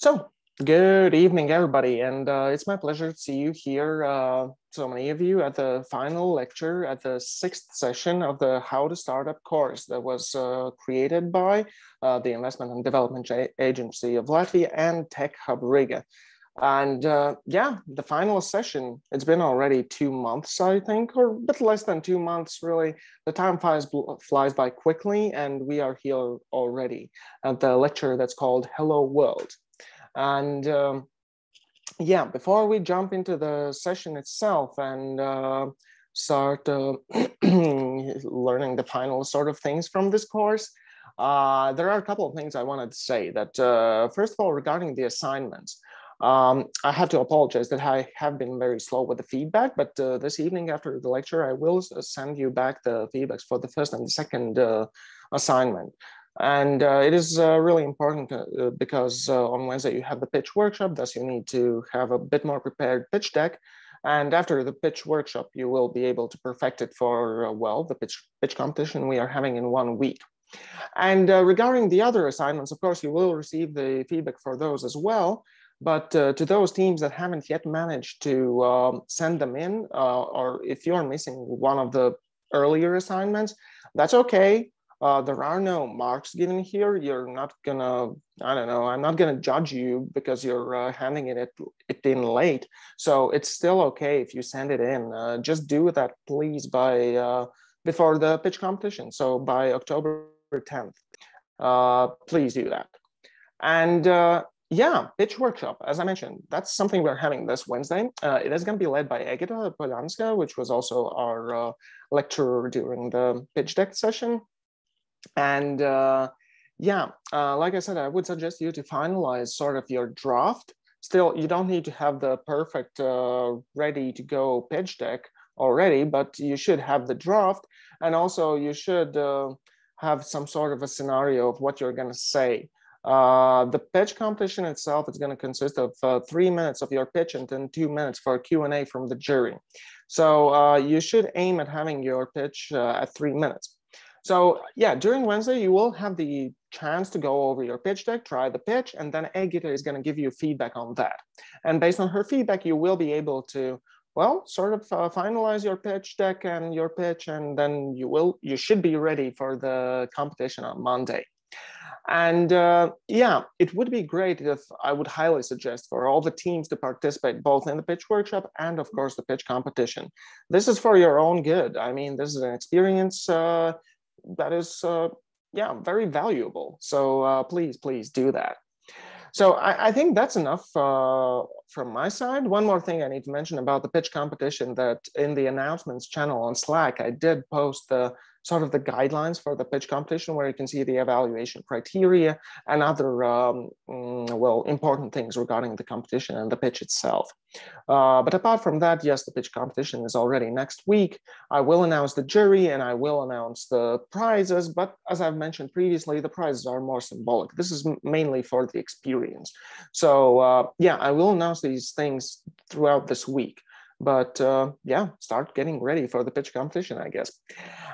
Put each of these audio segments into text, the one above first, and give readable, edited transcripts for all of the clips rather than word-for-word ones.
So, good evening, everybody, and it's my pleasure to see you here, so many of you, at the final lecture at the 6th session of the How to Startup course that was created by the Investment and Development Agency of Latvia and TechHub Riga. And yeah, the final session, it's been already 2 months, I think, or a bit less than 2 months, really. The time flies by quickly, and we are here already at the lecture that's called Hello World. And yeah, before we jump into the session itself and start learning the final sort of things from this course, there are a couple of things I wanted to say. That first of all, regarding the assignments, I have to apologize that I have been very slow with the feedback, but this evening after the lecture, I will send you back the feedbacks for the first and the second assignment. And it is really important because on Wednesday you have the pitch workshop, thus you need to have a bit more prepared pitch deck. And after the pitch workshop, you will be able to perfect it for, well, the pitch competition we are having in 1 week. And regarding the other assignments, of course, you will receive the feedback for those as well. But to those teams that haven't yet managed to send them in, or if you're missing one of the earlier assignments, that's okay. There are no marks given here. You're not gonna, I don't know, I'm not gonna judge you because you're handing it in late. So it's still okay if you send it in. Just do that, please, by before the pitch competition. So by October 10th, please do that. And yeah, pitch workshop, as I mentioned, that's something we're having this Wednesday. It is going to be led by Egita Polanska, which was also our lecturer during the pitch deck session. And yeah, like I said, I would suggest you to finalize sort of your draft. Still, you don't need to have the perfect ready to go pitch deck already, but you should have the draft. And also you should have some sort of a scenario of what you're going to say. The pitch competition itself is going to consist of 3 minutes of your pitch and then 2 minutes for a Q&A from the jury. So you should aim at having your pitch at 3 minutes. So yeah, during Wednesday, you will have the chance to go over your pitch deck, try the pitch, and then Egita is going to give you feedback on that. And based on her feedback, you will be able to, well, sort of finalize your pitch deck and your pitch, and then you should be ready for the competition on Monday. And yeah, it would be great if I would highly suggest for all the teams to participate both in the pitch workshop and of course the pitch competition. This is for your own good. I mean, this is an experience that is, yeah, very valuable. So please do that. So I think that's enough from my side. One more thing I need to mention about the pitch competition, that in the announcements channel on Slack, I did post the sort of the guidelines for the pitch competition, where you can see the evaluation criteria and other, well, important things regarding the competition and the pitch itself. But apart from that, yes, the pitch competition is already next week. I will announce the jury and I will announce the prizes, but as I've mentioned previously, the prizes are more symbolic. This is mainly for the experience. So yeah, I will announce these things throughout this week. But yeah, start getting ready for the pitch competition, I guess.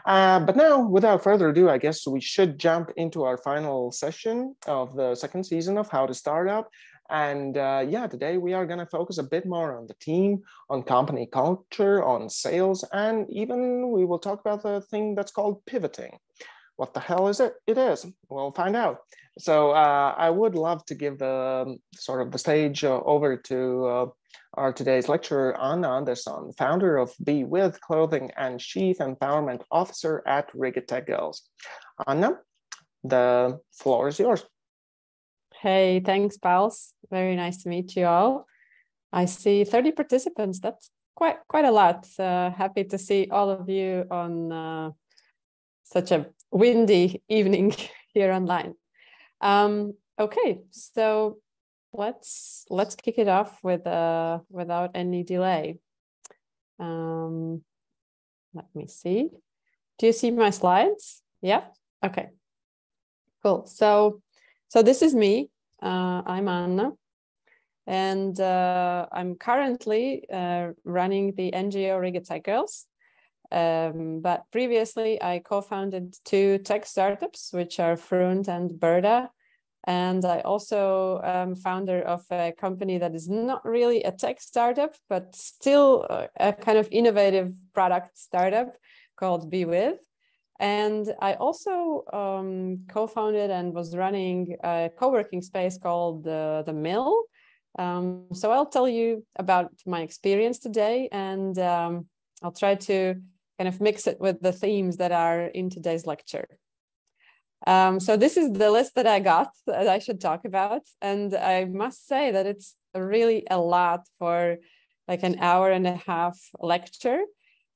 But now, without further ado, I guess we should jump into our final session of the second season of How to Startup. And yeah, today we are going to focus a bit more on the team, on company culture, on sales, and even we will talk about the thing that's called pivoting. What the hell is it? It is. We'll find out. So I would love to give the sort of the stage over to our today's lecturer, Anna Andersson, founder of Be With Clothing and Chief Empowerment Officer at Riga Tech Girls. Anna, the floor is yours. Hey, thanks, pals. Very nice to meet you all. I see 30 participants. That's quite a lot. Happy to see all of you on such a windy evening here online. Okay, so let's kick it off with without any delay. Let me see. Do you see my slides? Yeah. Okay. Cool. So this is me. I'm Anna, and I'm currently running the NGO Riga Tech Girls. But previously, I co-founded 2 tech startups, which are Frunt and Berda. And I also am founder of a company that is not really a tech startup, but still a kind of innovative product startup called Be With. And I also co-founded and was running a co-working space called the Mill. So I'll tell you about my experience today, and I'll try to kind of mix it with the themes that are in today's lecture. So this is the list that I got that I should talk about. And I must say that it's really a lot for like an hour and a half lecture.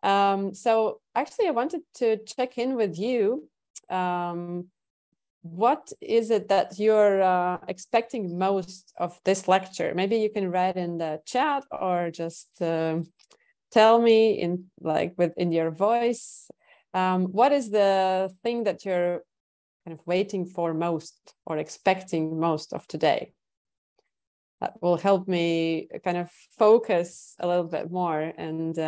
So actually, I wanted to check in with you. What is it that you're expecting most of this lecture? Maybe you can write in the chat or just tell me in your voice. What is the thing that you're kind of waiting for most or expecting most of today? That will help me kind of focus a little bit more, and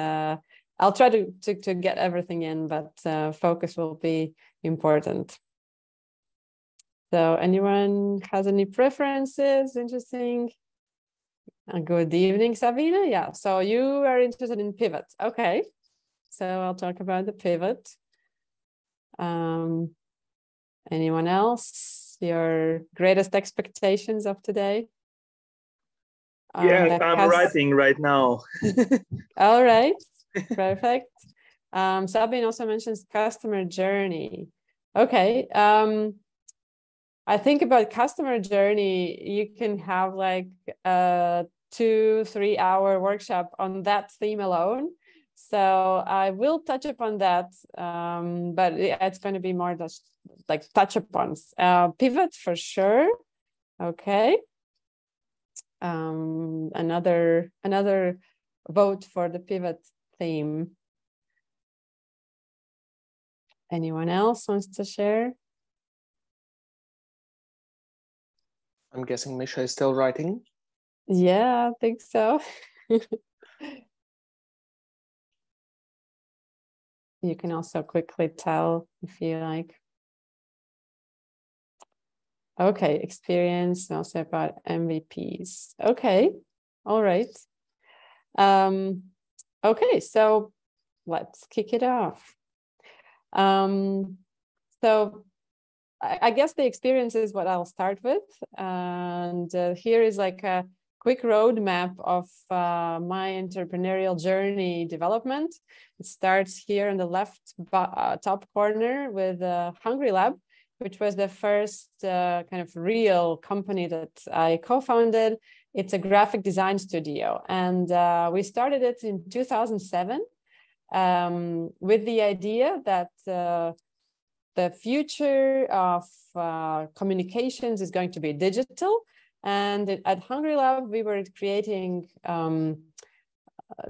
I'll try to get everything in, but focus will be important. So anyone has any preferences? Interesting. Good evening, Sabina. Yeah, so you are interested in pivot. Okay, so I'll talk about the pivot. Anyone else? Your greatest expectations of today? Yeah, I'm writing right now. All right, perfect. Sabine also mentions customer journey. Okay. I think about customer journey, you can have like a 2-3 hour workshop on that theme alone. So I will touch upon that, but it's going to be more just like touch upon pivot for sure. Okay. Another vote for the pivot theme. Anyone else wants to share? I'm guessing Misha is still writing. Yeah, I think so. You can also quickly tell if you like. Okay, experience also about MVPs. Okay, all right. Okay, so let's kick it off. So I guess the experience is what I'll start with. And here is like a quick roadmap of my entrepreneurial journey development. It starts here in the left top corner with Hungry Lab, which was the first kind of real company that I co-founded. It's a graphic design studio. And we started it in 2007 with the idea that the future of communications is going to be digital. And at Hungry Lab, we were creating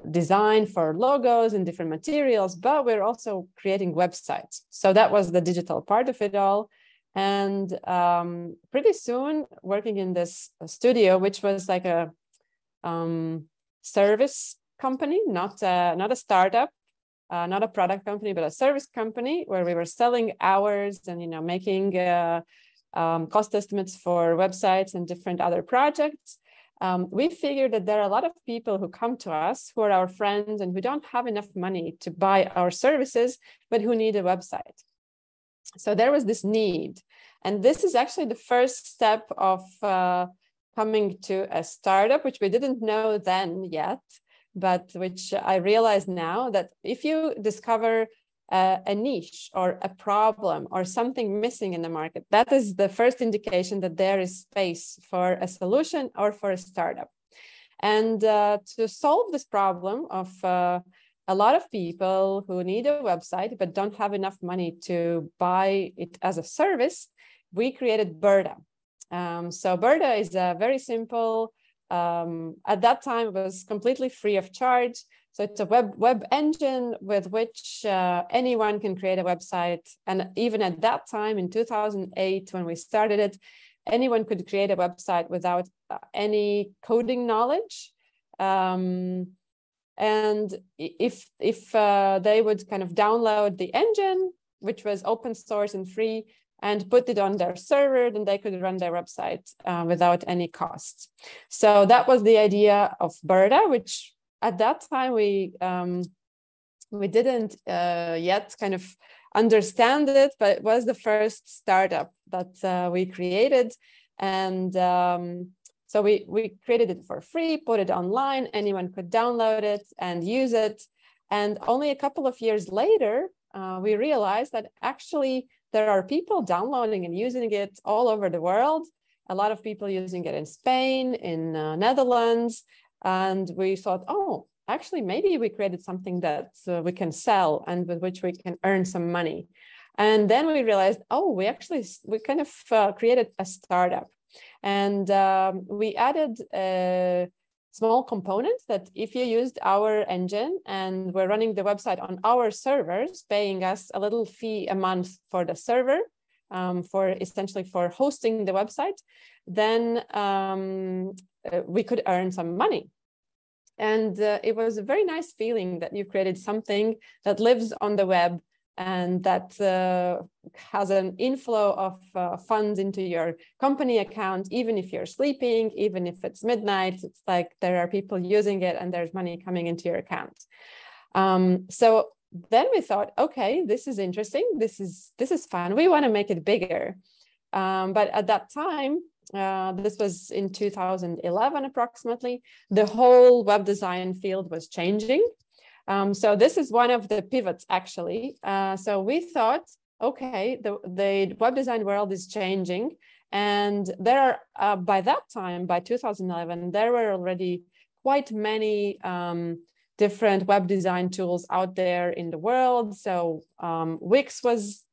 design for logos and different materials, but we're also creating websites. So that was the digital part of it all. And pretty soon, working in this studio, which was like a service company, not a startup, not a product company, but a service company where we were selling hours and making cost estimates for websites and different other projects. We figured that there are a lot of people who come to us who are our friends and who don't have enough money to buy our services, but who need a website. So there was this need. And this is actually the first step of coming to a startup, which we didn't know then yet, but which I realize now that if you discover a niche or a problem or something missing in the market, that is the first indication that there is space for a solution or for a startup. And to solve this problem of a lot of people who need a website but don't have enough money to buy it as a service, we created Berta. So Berta is a very simple, at that time it was completely free of charge. So it's a web engine with which anyone can create a website. And even at that time in 2008, when we started it, anyone could create a website without any coding knowledge. And if they would kind of download the engine, which was open source and free, and put it on their server, then they could run their website without any costs. So that was the idea of Berta, which at that time we didn't yet kind of understand it, but it was the first startup that we created. And so we created it for free, put it online, anyone could download it and use it. And only a couple of years later, we realized that actually there are people downloading and using it all over the world. A lot of people using it in Spain, in Netherlands. And we thought, oh, actually, maybe we created something that we can sell and with which we can earn some money. And then we realized, oh, we kind of created a startup. And we added a small component that if you used our engine and we're running the website on our servers, paying us a little fee a month for the server, for essentially for hosting the website, then we could earn some money. And it was a very nice feeling that you created something that lives on the web and that has an inflow of funds into your company account, even if you're sleeping, even if it's midnight. It's like there are people using it and there's money coming into your account. So then we thought, okay, this is interesting. This is fun. We want to make it bigger. But at that time, this was in 2011 approximately, the whole web design field was changing. So this is one of the pivots actually. So we thought, okay, the web design world is changing, and there are, by that time, by 2011, there were already quite many different web design tools out there in the world. So Wix was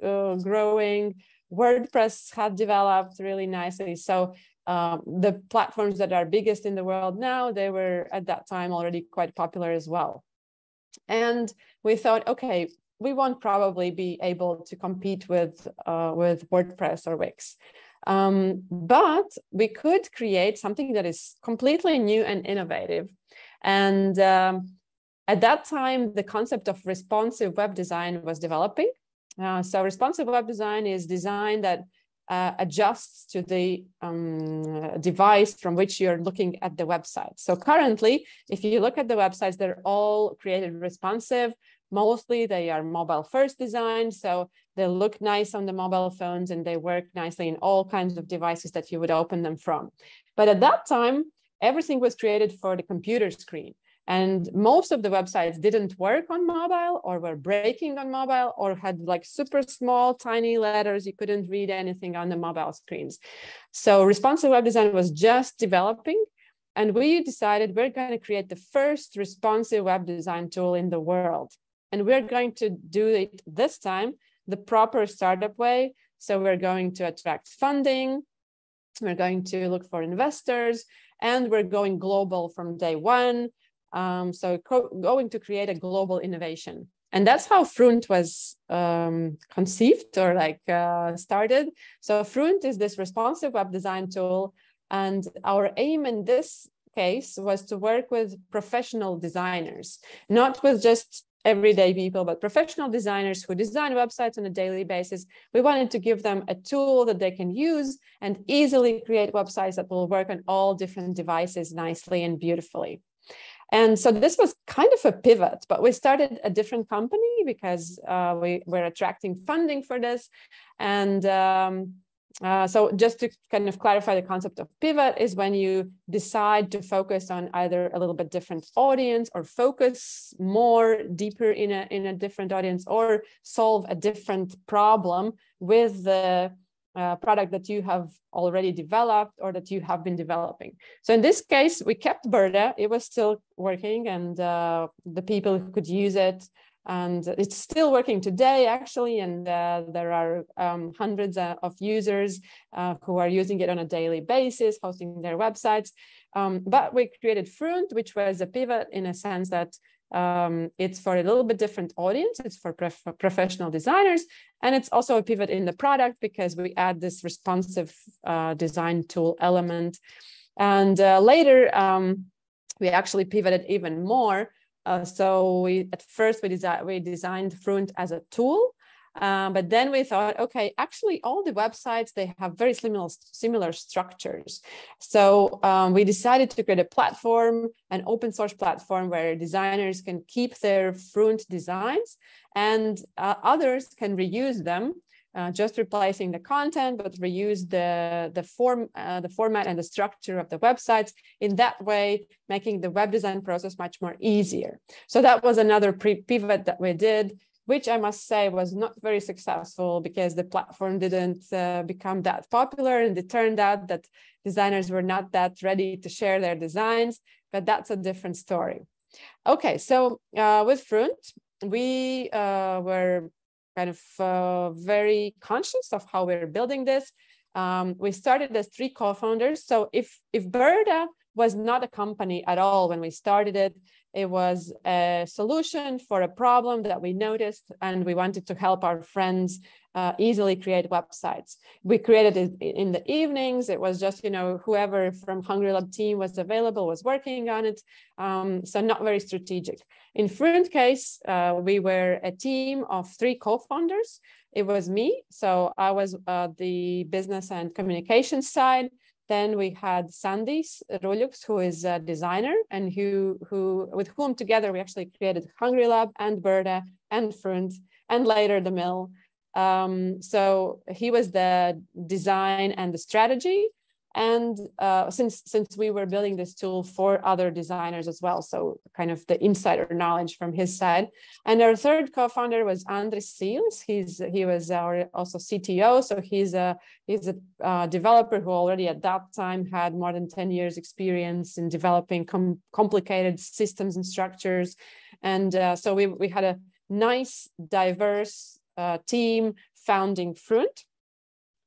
growing, WordPress had developed really nicely. So the platforms that are biggest in the world now, they were at that time already quite popular as well. And we thought, okay, we won't probably be able to compete with WordPress or Wix. But we could create something that is completely new and innovative. And at that time, the concept of responsive web design was developing. So responsive web design is design that adjusts to the device from which you're looking at the website. So currently, if you look at the websites, they're all created responsive. Mostly they are mobile first design. So they look nice on the mobile phones and they work nicely in all kinds of devices that you would open them from. But at that time, everything was created for the computer screen. And most of the websites didn't work on mobile or were breaking on mobile or had like super small, tiny letters. You couldn't read anything on the mobile screens. So responsive web design was just developing. And we decided we're going to create the first responsive web design tool in the world. And we're going to do it this time the proper startup way. So we're going to attract funding. We're going to look for investors. And we're going global from day one. So going to create a global innovation. And that's how Frunt was conceived or started. So Frunt is this responsive web design tool. And our aim in this case was to work with professional designers, not with just everyday people, but professional designers who design websites on a daily basis. We wanted to give them a tool that they can use and easily create websites that will work on all different devices nicely and beautifully. And so this was kind of a pivot, but we started a different company because we were attracting funding for this. And so just to kind of clarify the concept of pivot is when you decide to focus on either a little bit different audience or focus more deeper in a different audience or solve a different problem with the product that you have already developed or that you have been developing. So in this case, we kept Berta. It was still working and the people could use it. And it's still working today, actually. And there are hundreds of users who are using it on a daily basis, hosting their websites. But we created Frunt, which was a pivot in a sense that it's for a little bit different audience. It's for professional designers. And it's also a pivot in the product because we add this responsive design tool element. And later, we actually pivoted even more. So at first we designed Frunt as a tool. But then we thought, okay, actually all the websites, they have very similar structures. So we decided to create a platform, an open source platform where designers can keep their front designs and others can reuse them, just replacing the content, but reuse the format and the structure of the websites. In that way, making the web design process much more easier. So that was another pivot that we did, which I must say was not very successful because the platform didn't become that popular, and it turned out that designers were not that ready to share their designs, but that's a different story. Okay, so with Front, we were kind of very conscious of how we're building this. We started as 3 co-founders. So if Berta was not a company at all when we started it, it was a solution for a problem that we noticed, and we wanted to help our friends easily create websites. We created it in the evenings. It was just, whoever from Hungry Lab team was available was working on it. So not very strategic. In Front case, we were a team of 3 co-founders. It was me. So I was the business and communications side. Then we had Sandis Ruļuks, who is a designer and with whom together we actually created Hungry Lab and Berta and Front and later the Mill. So he was the design and the strategy. And since we were building this tool for other designers as well, so kind of the insider knowledge from his side. And our third co-founder was Andris Sīlis. He was our also CTO, so he's a developer who already at that time had more than 10 years experience in developing complicated systems and structures. And so we had a nice, diverse team founding Front.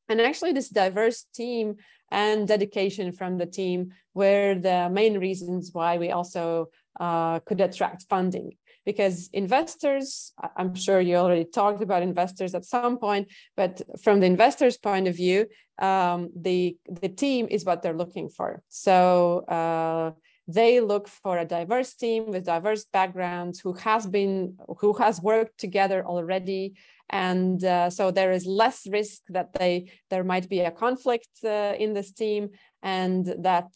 And actually this diverse team and dedication from the team were the main reasons why we also could attract funding. Because investors, I'm sure you already talked about investors at some point, but from the investors' point of view, the team is what they're looking for. So they look for a diverse team with diverse backgrounds who has worked together already. And so there is less risk that there might be a conflict in this team, and that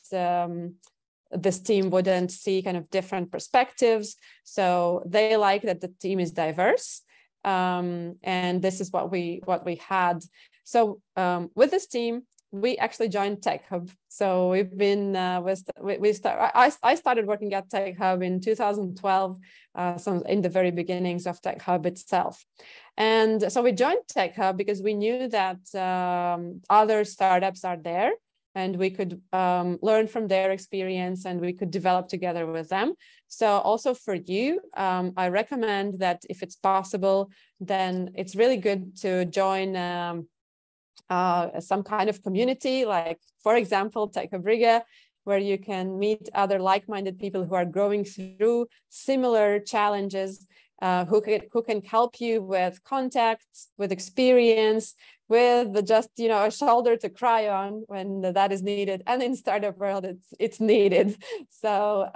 this team wouldn't see kind of different perspectives. So they like that the team is diverse, and this is what we had. So with this team, we actually joined TechHub. So we've been I started working at TechHub in 2012, so in the very beginnings of TechHub itself. And so we joined TechHub because we knew that other startups are there, and we could learn from their experience, and we could develop together with them. So also for you, I recommend that if it's possible, then it's really good to join some kind of community, like, for example, TechHub Riga, where you can meet other like-minded people who are going through similar challenges, who can help you with contacts, with experience, with just a shoulder to cry on when that is needed. And in startup world, it's needed. So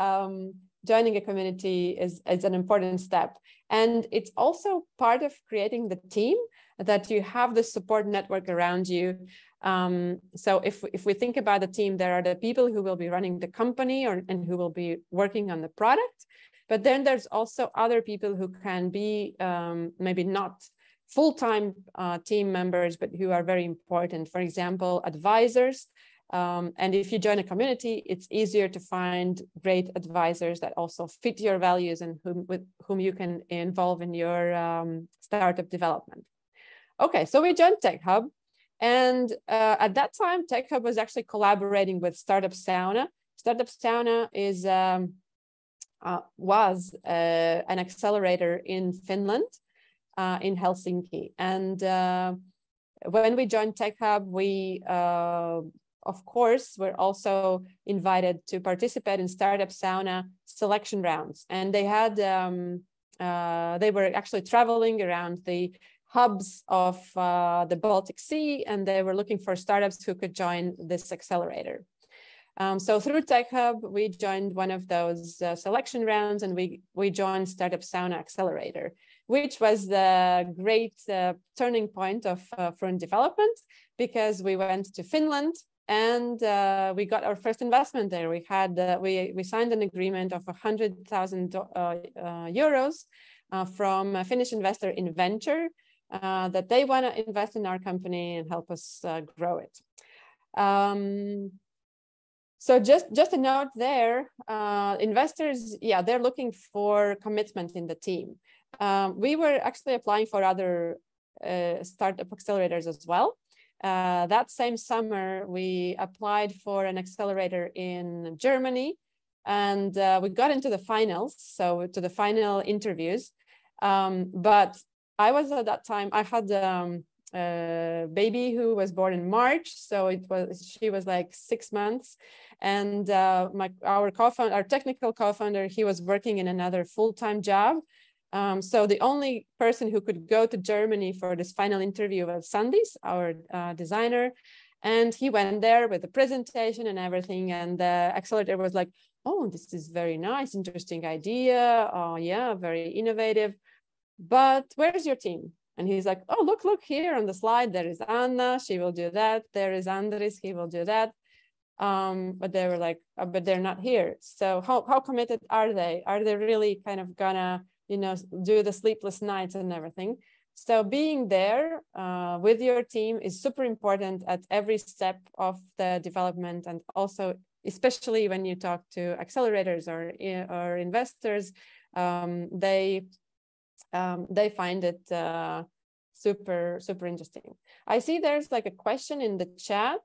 joining a community is an important step. And it's also part of creating the team, that you have the support network around you. So if we think about the team, there are the people who will be running the company and who will be working on the product. But then there's also other people who can be maybe not full-time team members, but who are very important. For example, advisors. And if you join a community, it's easier to find great advisors that also fit your values and with whom you can involve in your startup development. Okay, so we joined TechHub, and at that time, TechHub was actually collaborating with Startup Sauna. Startup Sauna was an accelerator in Finland, in Helsinki. And when we joined TechHub, we, of course, were also invited to participate in Startup Sauna selection rounds. And they had, they were actually traveling around the hubs of the Baltic Sea, and they were looking for startups who could join this accelerator. So through TechHub, we joined one of those selection rounds, and we joined Startup Sauna Accelerator, which was the great turning point of front development, because we went to Finland and we got our first investment there. We had we signed an agreement of 100,000 euros from a Finnish investor in venture that they want to invest in our company and help us grow it. So just a note there, investors, yeah, they're looking for commitment in the team. We were actually applying for other startup accelerators as well. That same summer, we applied for an accelerator in Germany, and we got into the finals, so to the final interviews. But I was at that time, I had a baby who was born in March, so she was like 6 months, and our technical co-founder, he was working in another full-time job. So the only person who could go to Germany for this final interview was Sandis, our designer, and he went there with the presentation and everything, and the accelerator was like, oh, this is very nice, interesting idea, oh yeah, very innovative, but where's your team? And he's like, oh, look here on the slide, there is Anna, she will do that, there is Andris, he will do that. But they were like, but they're not here. So how committed are they? Are they really kind of gonna, you know, do the sleepless nights and everything? So being there with your team is super important at every step of the development, and also especially when you talk to accelerators or investors, they find it super interesting. I see there's like a question in the chat.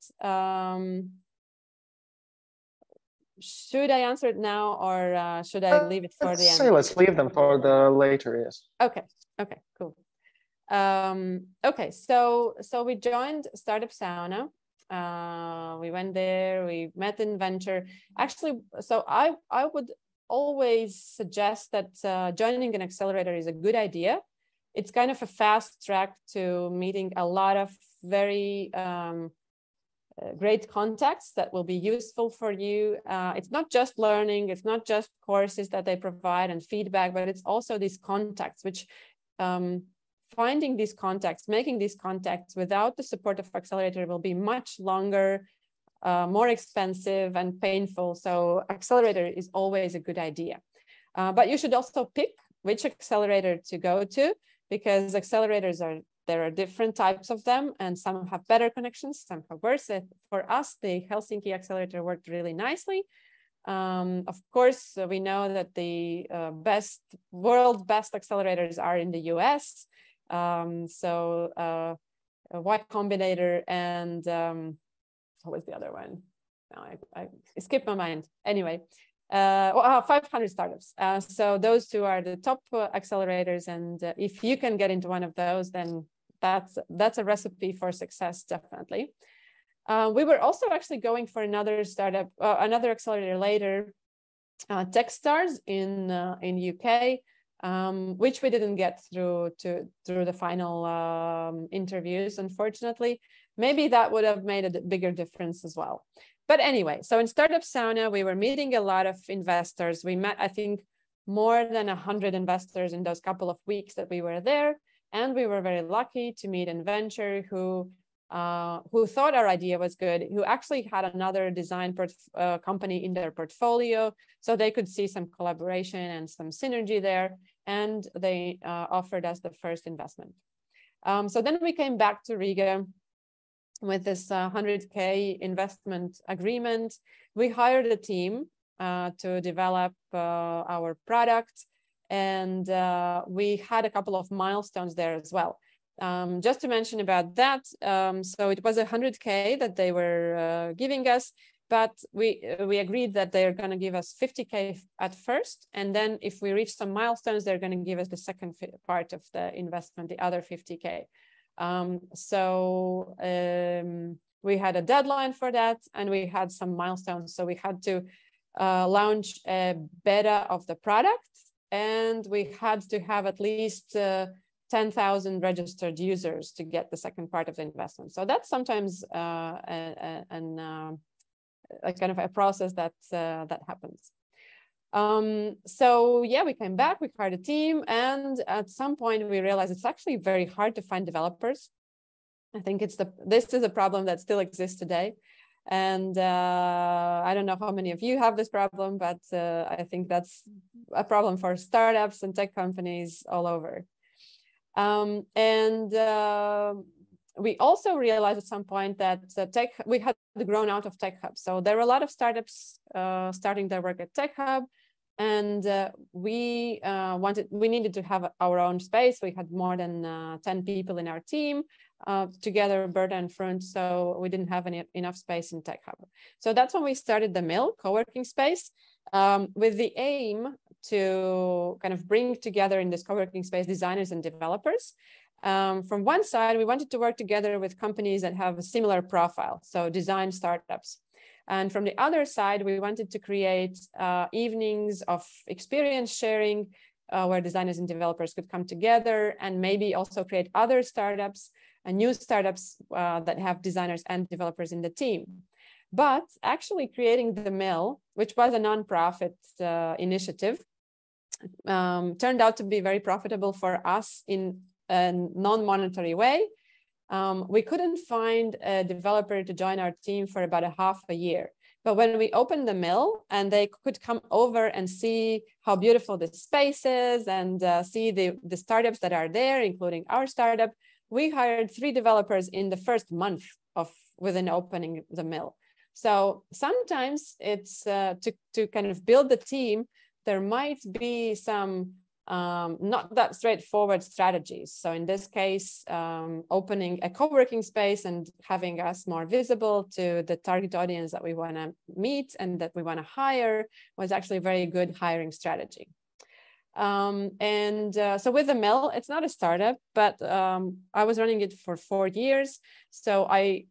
Should I answer it now, or should I leave it for the end? Let's leave them for the later, yes. Okay, cool. Okay, so we joined Startup Sauna. We went there, we met in venture. Actually, so I would always suggest that joining an accelerator is a good idea. It's kind of a fast track to meeting a lot of very great contacts that will be useful for you. It's not just learning, it's not just courses that they provide and feedback, but it's also these contacts, which finding these contacts, making these contacts without the support of accelerator will be much longer, more expensive and painful. So accelerator is always a good idea. But you should also pick which accelerator to go to, because accelerators there are different types of them, and some have better connections, some have worse. For us, the Helsinki accelerator worked really nicely. Of course, we know that the world best accelerators are in the US. So Y Combinator and what was the other one? No, I skipped my mind. Anyway, 500 startups. So those two are the top accelerators, and if you can get into one of those, then that's a recipe for success, definitely. We were also actually going for another startup, another accelerator later, Techstars in UK, which we didn't get through the final interviews, unfortunately. Maybe that would have made a bigger difference as well. But anyway, so in Startup Sauna, we were meeting a lot of investors. We met, I think, more than 100 investors in those couple of weeks that we were there. And we were very lucky to meet an venture who thought our idea was good, who actually had another design company in their portfolio, so they could see some collaboration and some synergy there, and they offered us the first investment. So then we came back to Riga with this 100K investment agreement. We hired a team to develop our product, and we had a couple of milestones there as well. Just to mention about that, so it was 100K that they were giving us, but we agreed that they're going to give us 50K at first, and then if we reach some milestones, they're going to give us the second part of the investment, the other 50K. So we had a deadline for that, and we had some milestones. So we had to launch a beta of the product, and we had to have at least 10,000 registered users to get the second part of the investment. So that's sometimes kind of a process that happens. So yeah, we came back, we hired a team, and at some point we realized it's actually very hard to find developers. I think this is a problem that still exists today. And I don't know how many of you have this problem, but I think that's a problem for startups and tech companies all over. We also realized at some point that we had grown out of TechHub. So there were a lot of startups starting their work at TechHub, and we needed to have our own space. We had more than 10 people in our team together, Berta and Front, so we didn't have enough space in TechHub. So that's when we started the Mill co-working space with the aim to kind of bring together in this co-working space designers and developers. From one side, we wanted to work together with companies that have a similar profile, so design startups. And from the other side, we wanted to create evenings of experience sharing where designers and developers could come together, and maybe also create other startups and new startups that have designers and developers in the team. But actually creating the Mill, which was a nonprofit initiative, turned out to be very profitable for us in a non-monetary way. We couldn't find a developer to join our team for about half a year. But when we opened the Mill and they could come over and see how beautiful this space is and see the startups that are there, including our startup, we hired 3 developers in the first month within opening the Mill. So sometimes it's to kind of build the team, there might be some not that straightforward strategies. So in this case, opening a co-working space and having us more visible to the target audience that we want to meet and that we want to hire was actually a very good hiring strategy. So with the Mill, it's not a startup, but I was running it for 4 years. So I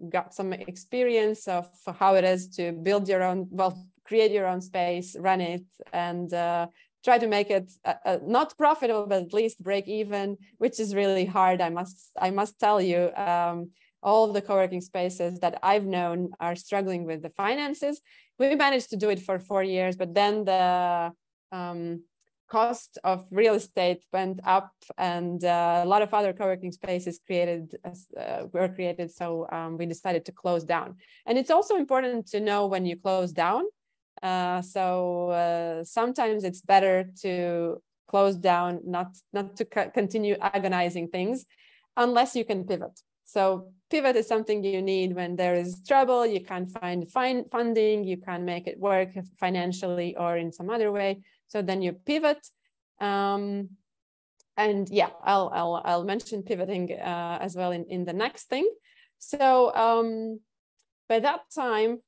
got some experience of how it is to build your own, create your own space, run it, and try to make it not profitable, but at least break even, which is really hard. I must tell you, all the co-working spaces that I've known are struggling with the finances. We managed to do it for 4 years, but then the cost of real estate went up, and a lot of other co-working spaces were created. So we decided to close down. And it's also important to know when you close down. Sometimes it's better to close down, not to continue agonizing things, unless you can pivot. So pivot is something you need when there is trouble, you can't find funding, you can't make it work financially or in some other way. So then you pivot. And yeah, I'll mention pivoting as well in the next thing. So by that time,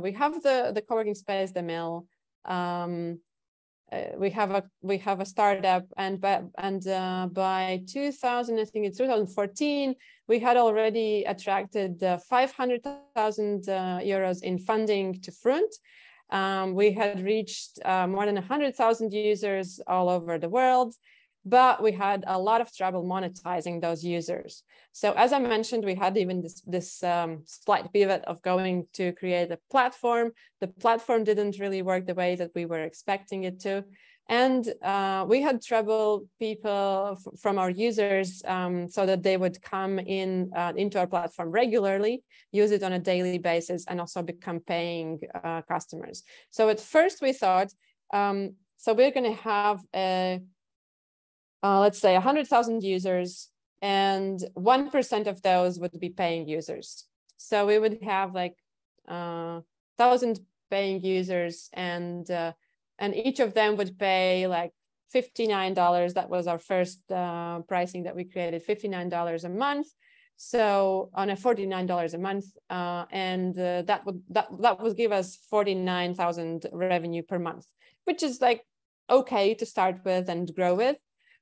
we have the co-working space, the Mill. We have a startup, and by 2014, we had already attracted 500,000 euros in funding to Front. We had reached more than 100,000 users all over the world, but we had a lot of trouble monetizing those users. So as I mentioned, we had even this slight pivot of going to create a platform. The platform didn't really work the way that we were expecting it to. And we had trouble people from our users so that they would come into our platform regularly, use it on a daily basis, and also become paying customers. So at first we thought, so we're going to have let's say 100,000 users, and 1% of those would be paying users. So we would have like 1,000 paying users, and each of them would pay like $59. That was our first pricing that we created, $59 a month. So on a $49 a month, and that would give us 49,000 revenue per month, which is like okay to start with and grow with.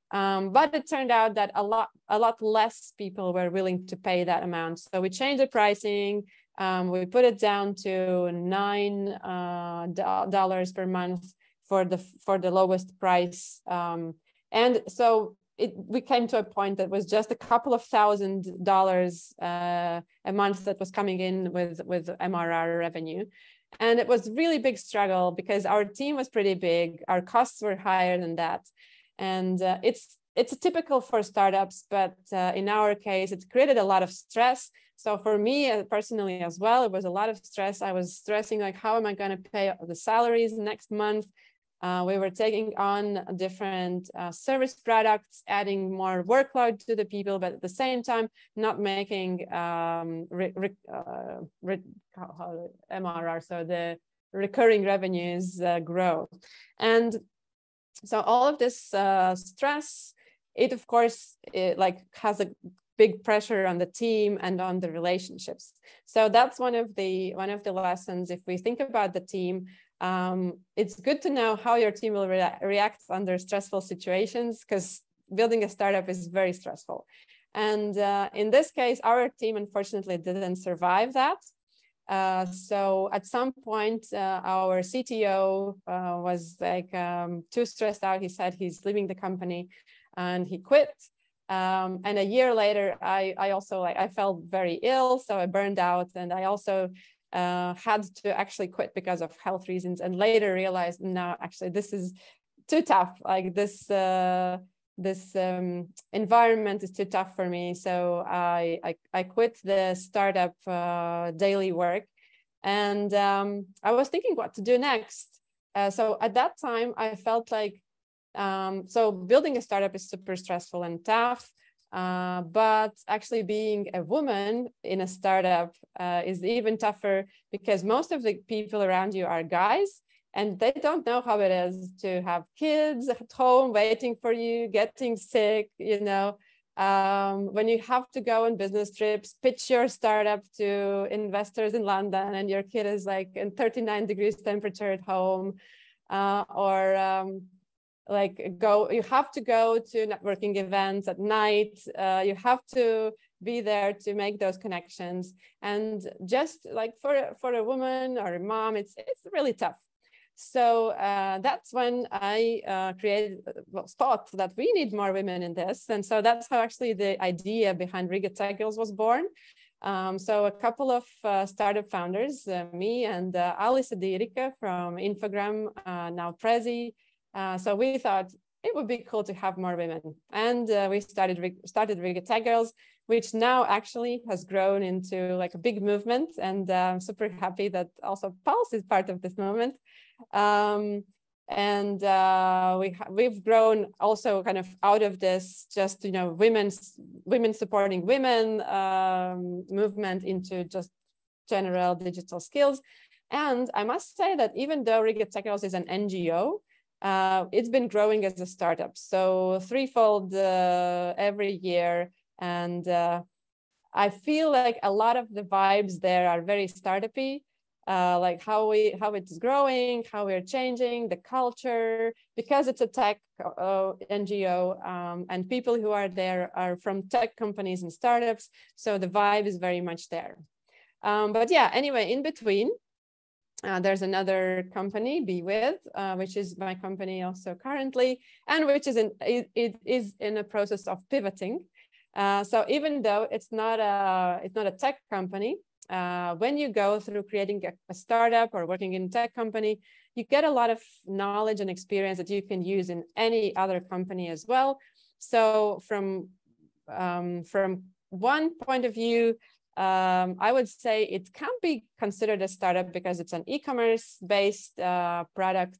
But it turned out that a lot less people were willing to pay that amount. So we changed the pricing. We put it down to $9 per month for the lowest price. And so we came to a point that was just a couple of $1,000 a month that was coming in with MRR revenue. And it was really big struggle because our team was pretty big, our costs were higher than that. And it's typical for startups, but in our case, it created a lot of stress. So for me personally as well, it was a lot of stress. I was stressing like, how am I going to pay the salaries next month? We were taking on different service products, adding more workload to the people, but at the same time, not making MRR, so the recurring revenues grow. And so all of this stress, it of course, has a big pressure on the team and on the relationships. So that's one of the lessons. If we think about the team, it's good to know how your team will react under stressful situations, because building a startup is very stressful. And in this case, our team unfortunately didn't survive that. So at some point, our CTO was like too stressed out. He said he's leaving the company and he quit. And a year later, I also I felt very ill, so I burned out, and I also had to actually quit because of health reasons, and later realized, no, actually this is too tough. Like this environment is too tough for me. So I quit the startup daily work, and I was thinking what to do next. So at that time, I felt like, so building a startup is super stressful and tough. But actually being a woman in a startup is even tougher, because most of the people around you are guys, and they don't know how it is to have kids at home waiting for you, getting sick, when you have to go on business trips, pitch your startup to investors in London, and your kid is like in 39 degrees temperature at home, you have to go to networking events at night. You have to be there to make those connections. And just like for a woman or a mom, it's really tough. So that's when I thought that we need more women in this. And so that's how actually the idea behind Riga Tech Girls was born. So a couple of startup founders, me and Alice Dirika from Infogram, now Prezi. So we thought it would be cool to have more women. And we started Riga Tech Girls, which now actually has grown into like a big movement. And I'm super happy that also Pulse is part of this movement. We've grown also kind of out of this just, women supporting women movement into just general digital skills. And I must say that even though Riga Tech Girls is an NGO, it's been growing as a startup, so threefold every year. And I feel like a lot of the vibes there are very startup-y, like how it's growing, how we're changing the culture, because it's a tech NGO, and people who are there are from tech companies and startups, so the vibe is very much there. But yeah, anyway, in between, there's another company, Be With, which is my company also currently, and which is in a process of pivoting. So even though it's not a tech company, when you go through creating a startup or working in a tech company, you get a lot of knowledge and experience that you can use in any other company as well. So from one point of view, I would say it can be considered a startup because it's an e-commerce based product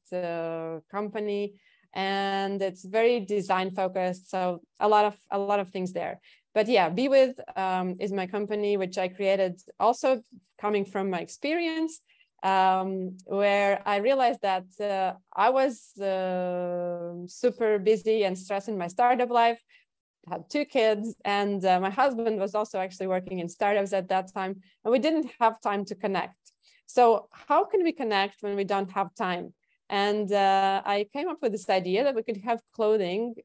company, and it's very design focused. So a lot of things there. But yeah, Be With is my company, which I created also coming from my experience, where I realized that I was super busy and stressed in my startup life. Had 2 kids, and my husband was also actually working in startups at that time, and we didn't have time to connect. So how can we connect when we don't have time? And I came up with this idea that we could have clothing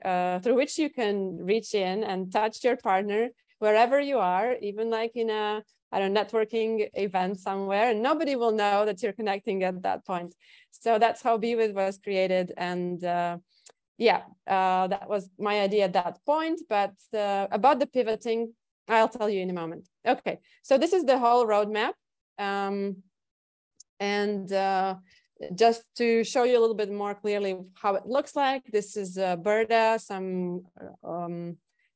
through which you can reach in and touch your partner wherever you are, even like in a networking event somewhere, and nobody will know that you're connecting at that point. So that's how Be With was created. And yeah, that was my idea at that point. But about the pivoting, I'll tell you in a moment. Okay, so this is the whole roadmap. And just to show you a little bit more clearly how it looks like, this is Berda, some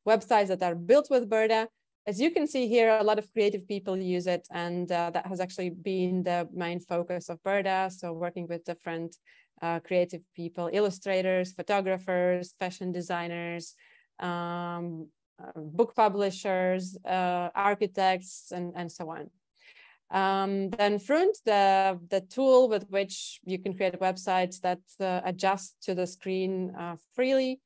websites that are built with Berda. As you can see here, a lot of creative people use it, and that has actually been the main focus of Berda. So working with different creative people, illustrators, photographers, fashion designers, book publishers, architects, and so on. Then Front, the tool with which you can create websites that adjust to the screen freely.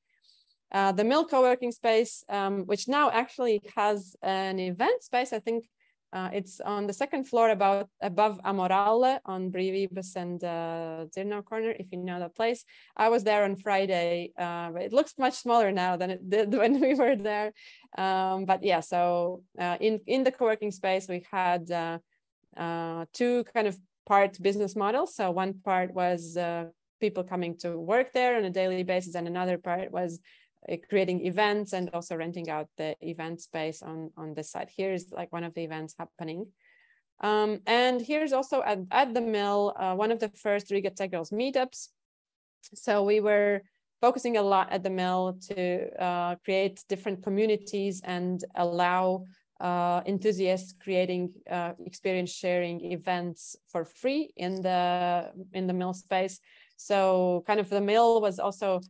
The Mill co-working space, which now actually has an event space. I think it's on the second floor above Amorale on Brīvības and Dzirnavu corner, if you know that place. I was there on Friday. It looks much smaller now than it did when we were there. But yeah, so in the co-working space, we had two kind of part business models. So one part was people coming to work there on a daily basis, and another part was creating events and also renting out the event space on this side. Here's like one of the events happening. And here's also at the Mill, one of the first Riga Tech Girls meetups. So we were focusing a lot at the Mill to create different communities and allow enthusiasts creating experience sharing events for free in the Mill space. So kind of the Mill was also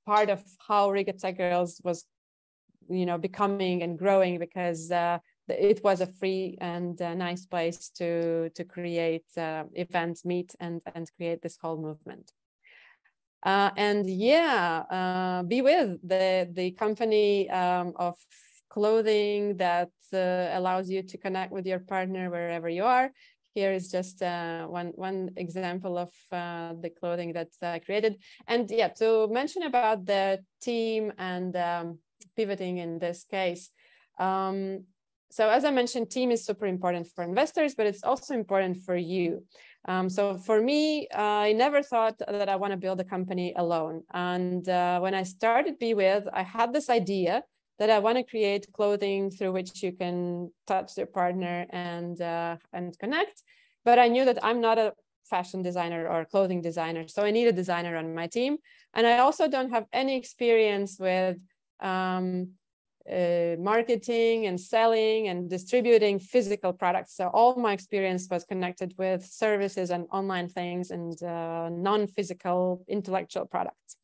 part of how Riga Tech Girls was, becoming and growing, because it was a free and nice place to create events, meet, and create this whole movement. And yeah, Be With, the company of clothing that allows you to connect with your partner wherever you are. Here is just one example of the clothing that I created. And yeah, to mention about the team and pivoting in this case. So as I mentioned, team is super important for investors, but it's also important for you. So for me, I never thought that I want to build a company alone. And when I started Be With, I had this idea that I want to create clothing through which you can touch your partner and connect. But I knew that I'm not a fashion designer or clothing designer, so I need a designer on my team. And I also don't have any experience with marketing and selling and distributing physical products. So all my experience was connected with services and online things and non-physical intellectual products.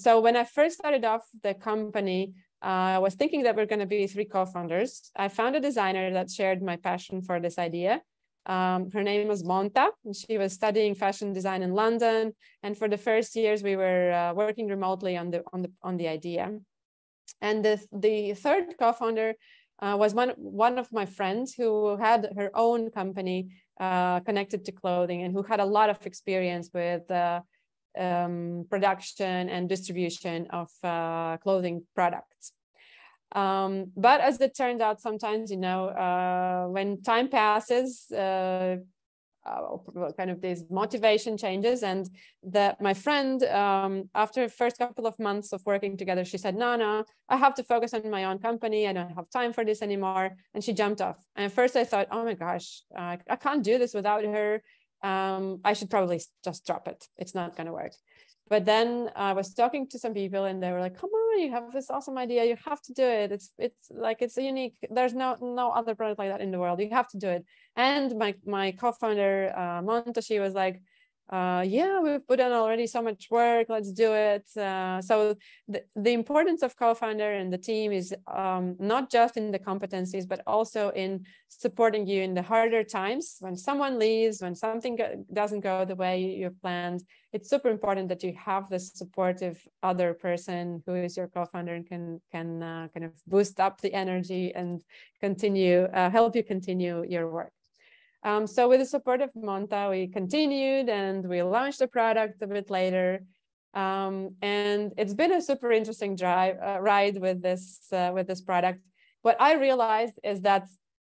So when I first started off the company, I was thinking that we're going to be 3 co-founders. I found a designer that shared my passion for this idea. Her name was Monta, and she was studying fashion design in London. And for the first years, we were working remotely on the idea. And the third co-founder was one of my friends who had her own company connected to clothing and who had a lot of experience with production and distribution of clothing products. But as it turned out, sometimes, when time passes, kind of this motivation changes, and my friend, after the first couple of months of working together, she said, no, I have to focus on my own company. I don't have time for this anymore. And she jumped off. And at first I thought, oh my gosh, I can't do this without her. I should probably just drop it. It's not going to work. But then I was talking to some people and they were like, come on, you have this awesome idea. You have to do it. It's a unique, there's no other product like that in the world. You have to do it. And my co-founder, Monta, she was like, yeah, we've put in already so much work, let's do it. So the importance of co-founder and the team is not just in the competencies, but also in supporting you in the harder times. When someone leaves, when something doesn't go the way you planned, it's super important that you have this supportive other person who is your co-founder and can kind of boost up the energy and help you continue your work. So with the support of Monta, we continued and we launched the product a bit later. And it's been a super interesting ride with this product. What I realized is that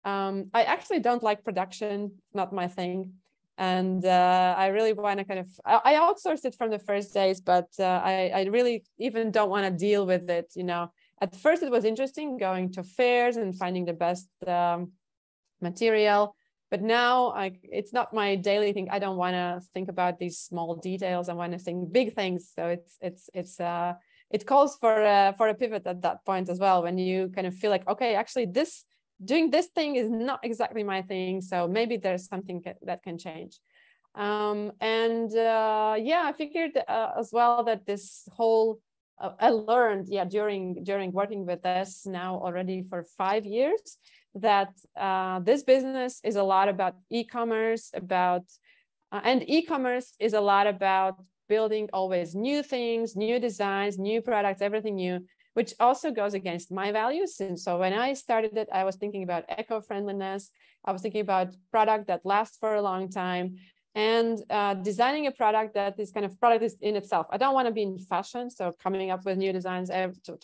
I actually don't like production, not my thing. And I really want to kind of, I outsourced it from the first days, but I really even don't want to deal with it. You know, at first it was interesting going to fairs and finding the best material, but now it's not my daily thing. I don't want to think about these small details. I want to think big things. So it calls for a pivot at that point as well, when you kind of feel like, okay, actually doing this thing is not exactly my thing. So maybe there's something that can change. Yeah, I figured as well that this whole, I learned, during working with this now already for 5 years, that this business is a lot about e-commerce, and e-commerce is a lot about building always new things, new designs, new products, everything new, which also goes against my values. And so when I started it, I was thinking about eco-friendliness. I was thinking about product that lasts for a long time, and designing a product that is kind of product is in itself. I don't want to be in fashion, so coming up with new designs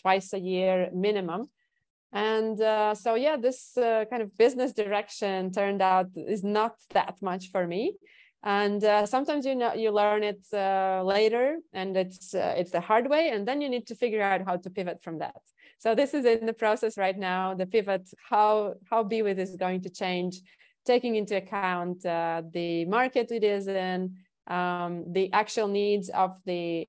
twice a year minimum. And so yeah, this kind of business direction turned out is not that much for me. And sometimes you learn it later, and it's the hard way, and then you need to figure out how to pivot from that. So this is in the process right now, the pivot, how Bwith is going to change, taking into account the market it is in, the actual needs of the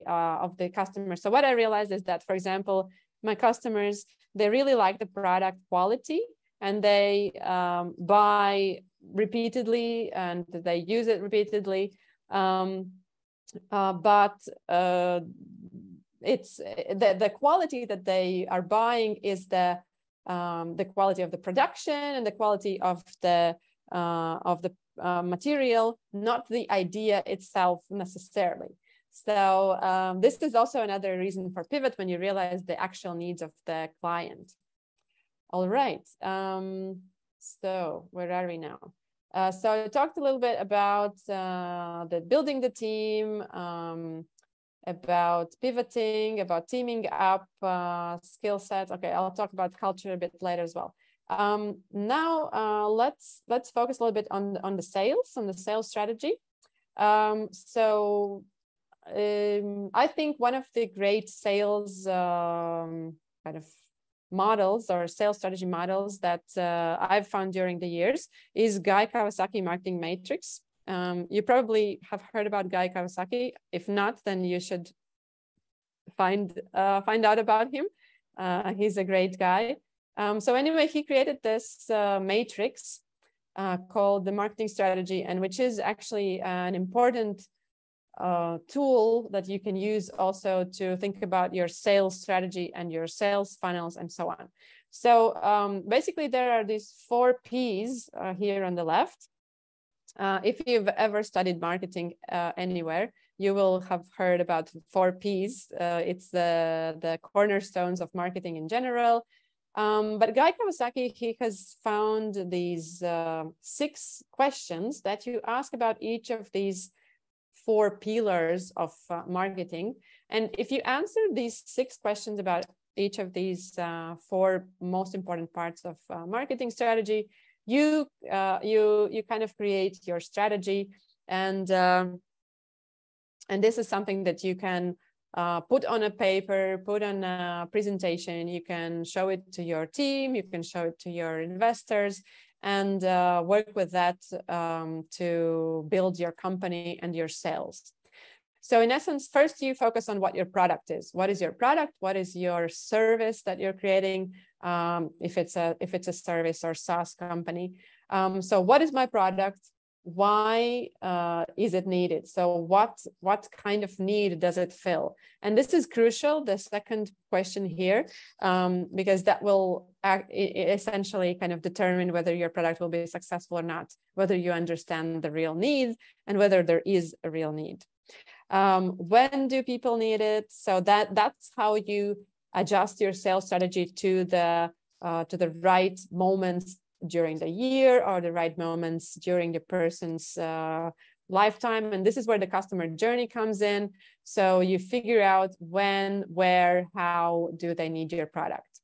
customer. So what I realized is that, for example, my customers, they really like the product quality, and they buy repeatedly and they use it repeatedly, but it's the quality that they are buying is the quality of the production and the quality of the material, not the idea itself necessarily. So this is also another reason for pivot, when you realize the actual needs of the client. All right. So where are we now? So I talked a little bit about the building the team, about pivoting, about teaming up, skill sets. Okay, I'll talk about culture a bit later as well. Now let's focus a little bit on the sales strategy. I think one of the great sales kind of models or sales strategy models that I've found during the years is Guy Kawasaki Marketing Matrix. You probably have heard about Guy Kawasaki. If not, then you should find out about him. He's a great guy. So anyway, he created this matrix called the marketing strategy, and which is actually an important tool that you can use also to think about your sales strategy and your sales funnels and so on. So basically there are these 4 P's here on the left. If you've ever studied marketing anywhere, you will have heard about 4 P's. It's the cornerstones of marketing in general. But Guy Kawasaki, he has found these 6 questions that you ask about each of these 4 pillars of marketing. And if you answer these 6 questions about each of these 4 most important parts of marketing strategy, you kind of create your strategy. And this is something that you can put on a paper, put on a presentation. You can show it to your team, you can show it to your investors, and work with that to build your company and your sales. So in essence, first you focus on what your product is. What is your product? What is your service that you're creating? If it's a service or SaaS company. So what is my product? Why is it needed? So what kind of need does it fill? And this is crucial, the second question here, because that will essentially kind of determine whether your product will be successful or not, whether you understand the real need and whether there is a real need. When do people need it? So that's how you adjust your sales strategy to the right moments during the year or the right moments during the person's lifetime. And this is where the customer journey comes in. So you figure out when, where, how do they need your product.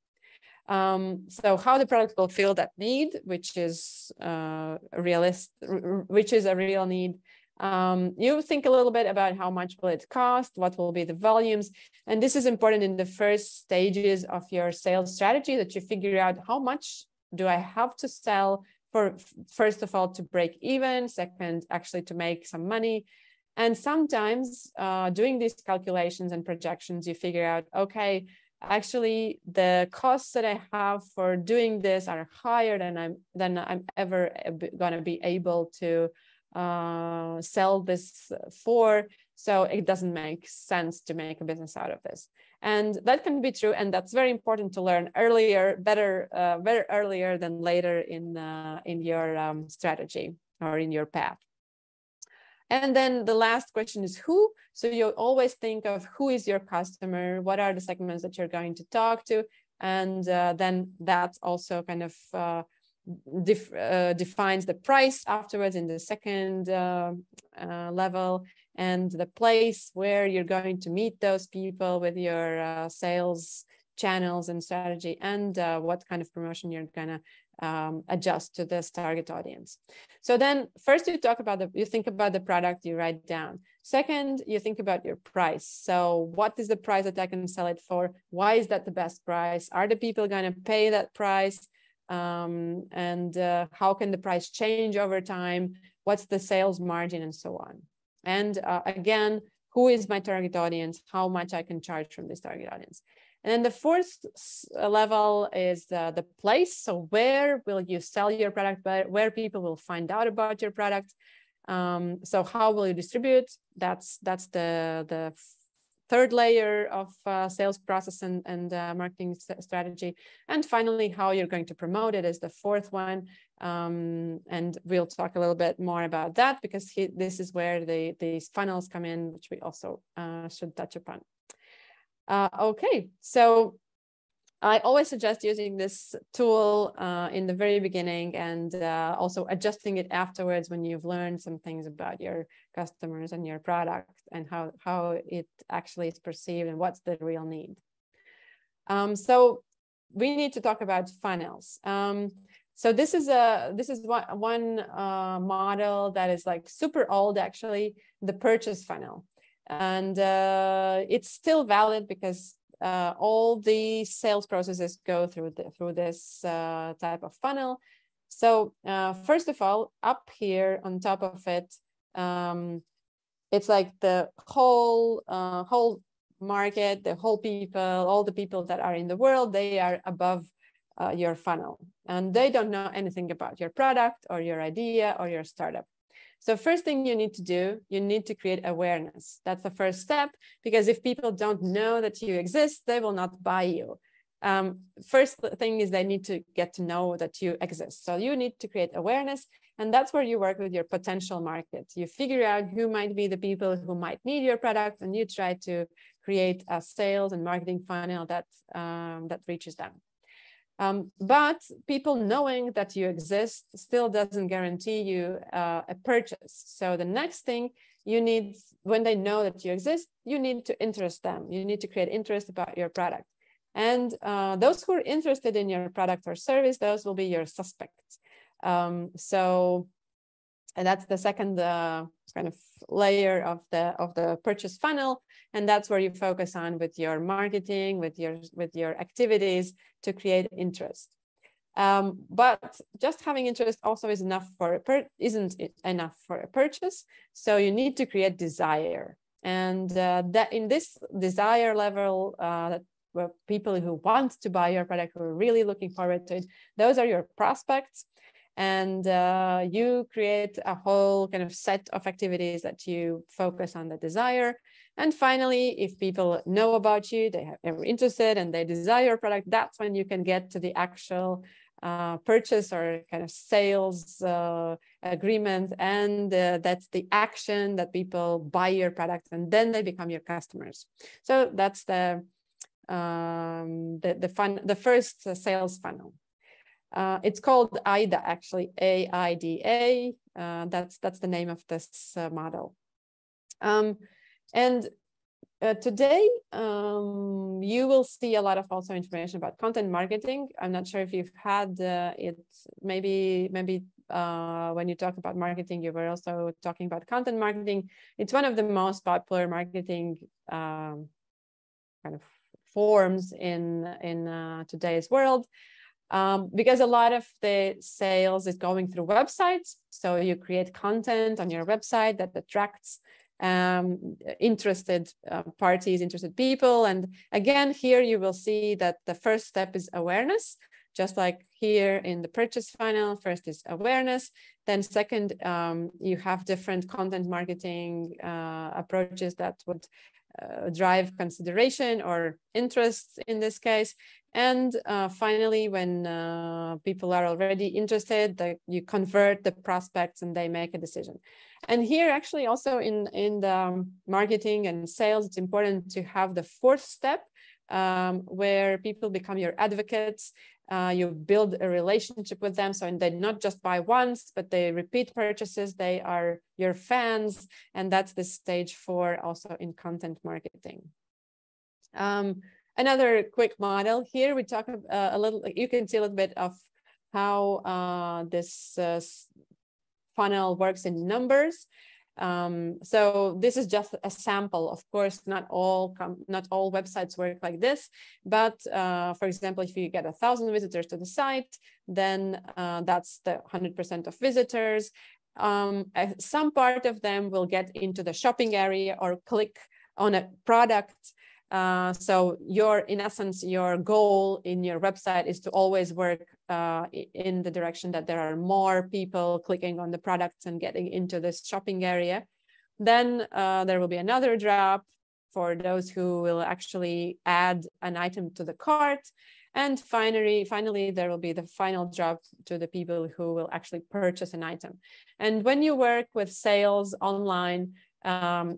So how the product will fill that need, which is a real need. You think a little bit about how much will it cost, what will be the volumes. And this is important in the first stages of your sales strategy, that you figure out how much do I have to sell for, first of all, to break even, second, actually to make some money. And sometimes doing these calculations and projections, you figure out, okay, actually the costs that I have for doing this are higher than I'm ever going to be able to sell this for. So it doesn't make sense to make a business out of this. And that can be true. And that's very important to learn earlier, better earlier than later in your strategy or in your path. And then the last question is who. So you always think of who is your customer, what are the segments that you're going to talk to, and then that also kind of defines the price afterwards in the second level, and the place where you're going to meet those people with your sales channels and strategy, and what kind of promotion you're gonna adjust to this target audience. So then first you think about the product, you write down. Second, you think about your price. So what is the price that I can sell it for? Why is that the best price? Are the people going to pay that price? And how can the price change over time? What's the sales margin and so on? And again, who is my target audience? How much I can charge from this target audience? And then the fourth level is the place. So where will you sell your product, where people will find out about your product? So how will you distribute? That's the third layer of sales process and marketing strategy. And finally, how you're going to promote it is the fourth one. And we'll talk a little bit more about that, because this is where these funnels come in, which we also should touch upon. Okay, so I always suggest using this tool in the very beginning, and also adjusting it afterwards when you've learned some things about your customers and your product and how it actually is perceived and what's the real need. So we need to talk about funnels. So this is one model that is like super old, actually, the purchase funnel. And it's still valid because all the sales processes go through this type of funnel. So first of all, up here on top of it, it's like the whole market, the whole people, all the people that are in the world, they are above your funnel, and they don't know anything about your product or your idea or your startup. So first thing you need to do, you need to create awareness. That's the first step, because if people don't know that you exist, they will not buy you. First thing is they need to get to know that you exist. So you need to create awareness, and that's where you work with your potential market. You figure out who might be the people who might need your product, and you try to create a sales and marketing funnel that reaches them. But people knowing that you exist still doesn't guarantee you a purchase. So the next thing you need, when they know that you exist, you need to interest them. You need to create interest about your product. And those who are interested in your product or service, those will be your suspects. And that's the second kind of layer of the purchase funnel, and that's where you focus on with your marketing, with your activities to create interest. But just having interest also isn't enough for a purchase. So you need to create desire, and that in this desire level, that where people who want to buy your product, who are really looking forward to it, those are your prospects. And you create a whole kind of set of activities that you focus on the desire. And finally, if people know about you, they're interested and they desire your product, that's when you can get to the actual purchase or kind of sales agreement. And that's the action that people buy your product, and then they become your customers. So that's the first sales funnel. It's called AIDA, actually, AIDA. That's the name of this model. And today, you will see a lot of also information about content marketing. I'm not sure if you've had it, maybe when you talk about marketing, you were also talking about content marketing. It's one of the most popular marketing kind of forms in today's world. Because a lot of the sales is going through websites. So you create content on your website that attracts interested parties, interested people. And again, here you will see that the first step is awareness. Just like here in the purchase funnel, first is awareness. Then second, you have different content marketing approaches that would drive consideration or interest in this case. And finally, when people are already interested, you convert the prospects and they make a decision. And here actually also in the marketing and sales, it's important to have the fourth step where people become your advocates. You build a relationship with them. So they not just buy once, but they repeat purchases. They are your fans. And that's the stage 4 also in content marketing. Another quick model here, we talk a little, you can see a little bit of how this funnel works in numbers. So this is just a sample. Of course, not all websites work like this, but for example, if you get 1,000 visitors to the site, then that's the 100% of visitors. Some part of them will get into the shopping area or click on a product. So in essence, your goal in your website is to always work in the direction that there are more people clicking on the products and getting into this shopping area. Then there will be another drop for those who will actually add an item to the cart. And finally, there will be the final drop to the people who will actually purchase an item. And when you work with sales online,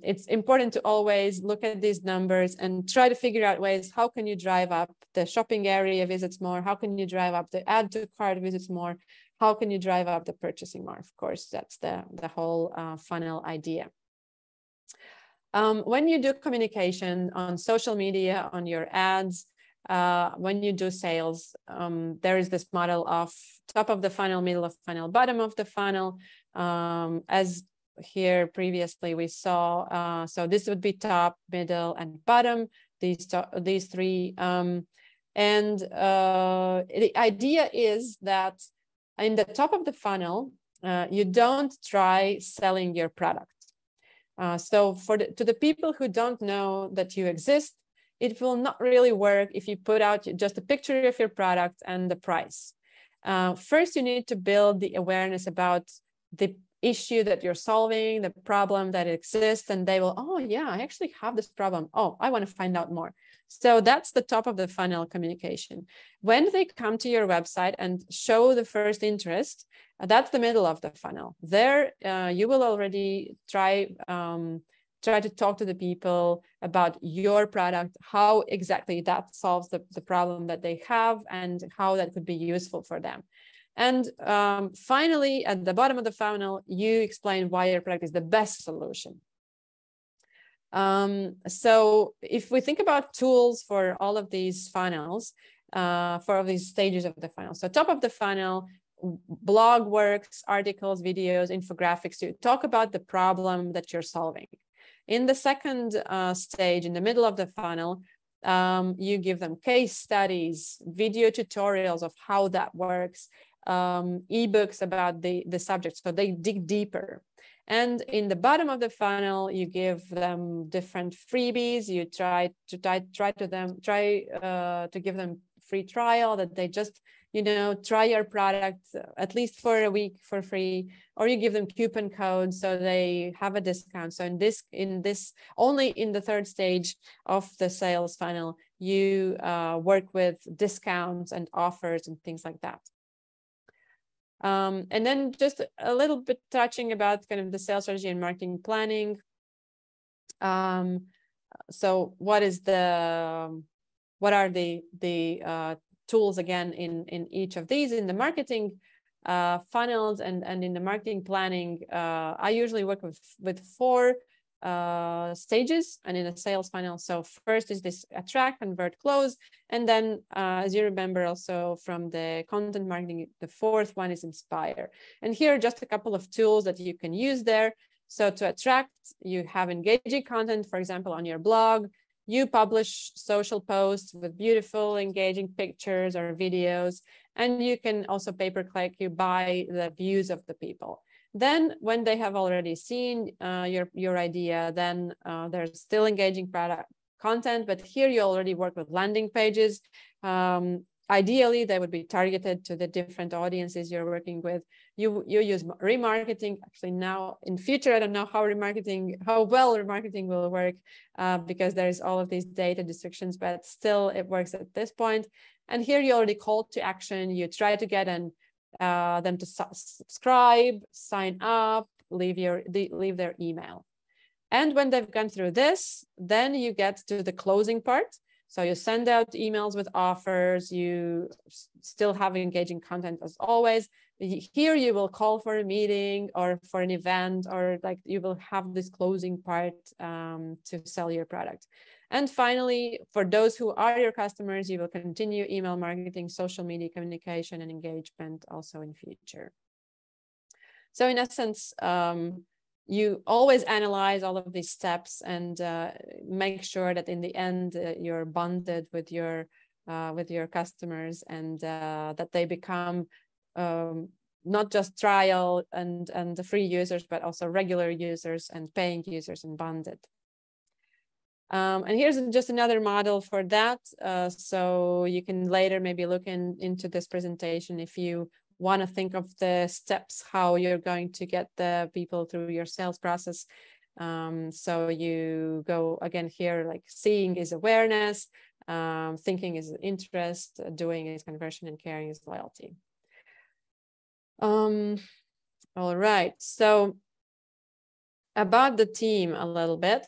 it's important to always look at these numbers and try to figure out ways, how can you drive up the shopping area visits more? How can you drive up the add to cart visits more? How can you drive up the purchasing more? Of course, that's the whole funnel idea. When you do communication on social media, on your ads, when you do sales, there is this model of top of the funnel, middle of the funnel, bottom of the funnel. As here previously we saw, so this would be top, middle, and bottom, these three. And the idea is that in the top of the funnel, you don't try selling your product. So to the people who don't know that you exist, it will not really work if you put out just a picture of your product and the price. First, you need to build the awareness about the issue that you're solving, the problem that exists, and they will, oh yeah, I actually have this problem. Oh, I want to find out more. So that's the top of the funnel communication. When they come to your website and show the first interest, that's the middle of the funnel. There, you will already try to talk to the people about your product, how exactly that solves the problem that they have, and how that could be useful for them. And finally, at the bottom of the funnel, you explain why your product is the best solution. So if we think about tools for all of these funnels, for all these stages of the funnel. So top of the funnel, blog works, articles, videos, infographics, to talk about the problem that you're solving. In the second stage, in the middle of the funnel, you give them case studies, video tutorials of how that works, ebooks about the subject, so they dig deeper. And in the bottom of the funnel, you give them different freebies. You try to give them free trial, that they just try your product at least for a week for free, or you give them coupon codes so they have a discount. So in this only in the third stage of the sales funnel, you work with discounts and offers and things like that. And then just a little bit touching about kind of the sales strategy and marketing planning. So what are the tools again in each of these? In the marketing funnels and in the marketing planning, I usually work with 4 stages and in a sales funnel. So first is this attract, convert, close. And then as you remember also from the content marketing, the fourth one is inspire. And here are just a couple of tools that you can use there. So to attract, you have engaging content, for example, on your blog. You publish social posts with beautiful, engaging pictures or videos. And you can also pay-per-click, you buy the views of the people. Then when they have already seen your idea, then there's still engaging product content, but here you already work with landing pages. Ideally, they would be targeted to the different audiences you're working with. You use remarketing. Actually, now in future, I don't know how well remarketing will work because there's all of these data restrictions, but still it works at this point. And here you already call to action. You try to get them to subscribe, sign up, leave their email. And when they've gone through this, then you get to the closing part. So you send out emails with offers, you still have engaging content as always. Here you will call for a meeting or for an event, or like you will have this closing part to sell your product. And finally, for those who are your customers, you will continue email marketing, social media communication, and engagement also in future. So in essence, you always analyze all of these steps and make sure that in the end you're bonded with your customers and that they become not just trial and the free users, but also regular users and paying users and bonded. And here's just another model for that. So you can later maybe look into this presentation if you want to think of the steps, how you're going to get the people through your sales process. So you go again here, like seeing is awareness, thinking is interest, doing is conversion, and caring is loyalty. All right, so about the team a little bit.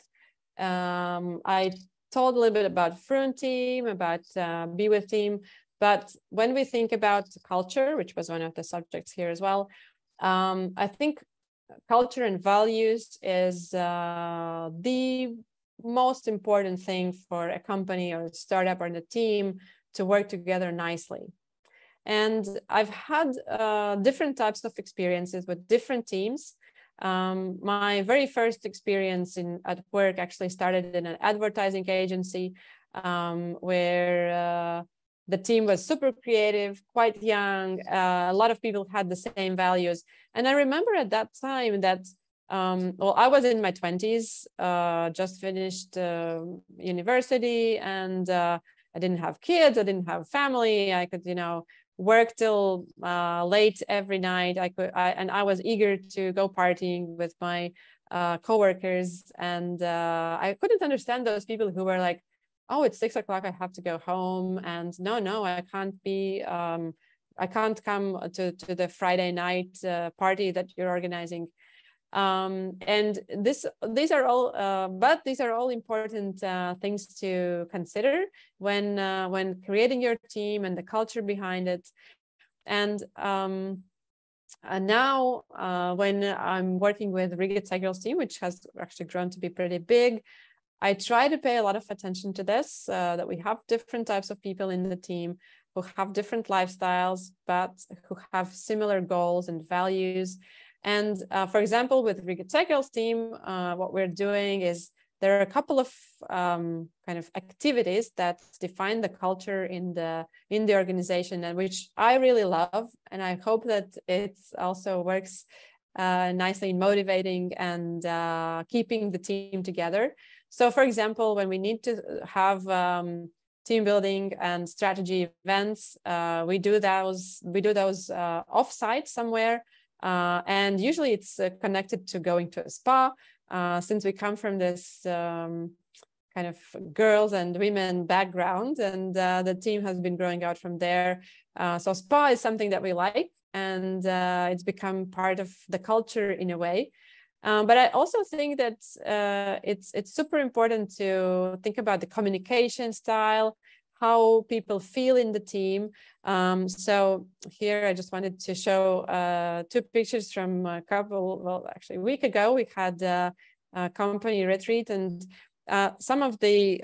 I told a little bit about Front team, about Be With team, but when we think about culture, which was one of the subjects here as well, I think culture and values is the most important thing for a company or a startup or the team to work together nicely. And I've had different types of experiences with different teams. My very first experience at work actually started in an advertising agency where the team was super creative, quite young. A lot of people had the same values. And I remember at that time that, well, I was in my 20s, just finished university, and I didn't have kids, I didn't have family. I could, work till late every night. And I was eager to go partying with my coworkers, and I couldn't understand those people who were like, "Oh, it's 6 o'clock, I have to go home," and no, I can't be. I can't come to the Friday night party that you're organizing. And these are all important things to consider when creating your team and the culture behind it. And now when I'm working with Riga TechHub team, which has actually grown to be pretty big, I try to pay a lot of attention to this, that we have different types of people in the team who have different lifestyles, but who have similar goals and values. And for example, with Riga TechHub team, what we're doing is there are a couple of kind of activities that define the culture in the organization, and which I really love, and I hope that it also works nicely in motivating and keeping the team together. So, for example, when we need to have team building and strategy events, we do those offsite somewhere. And usually it's connected to going to a spa, since we come from this kind of girls and women background, and the team has been growing out from there. So spa is something that we like, and it's become part of the culture in a way. But I also think that it's super important to think about the communication style, how people feel in the team. So here I just wanted to show 2 pictures from a week ago. We had company retreat, and some of the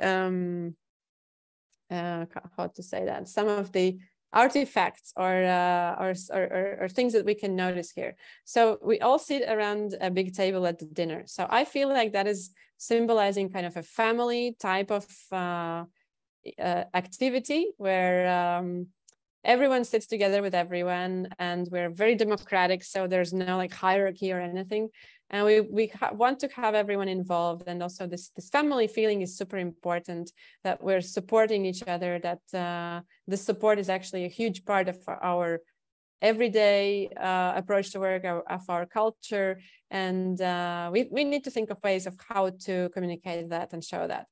how to say that, some of the artifacts or things that we can notice here. So we all sit around a big table at the dinner. So I feel like that is symbolizing kind of a family type of activity where everyone sits together with everyone, and we're very democratic. So there's no like hierarchy or anything. And we want to have everyone involved. And also this family feeling is super important, that we're supporting each other, that the support is actually a huge part of our everyday approach to work, of our culture. And we need to think of ways of how to communicate that and show that.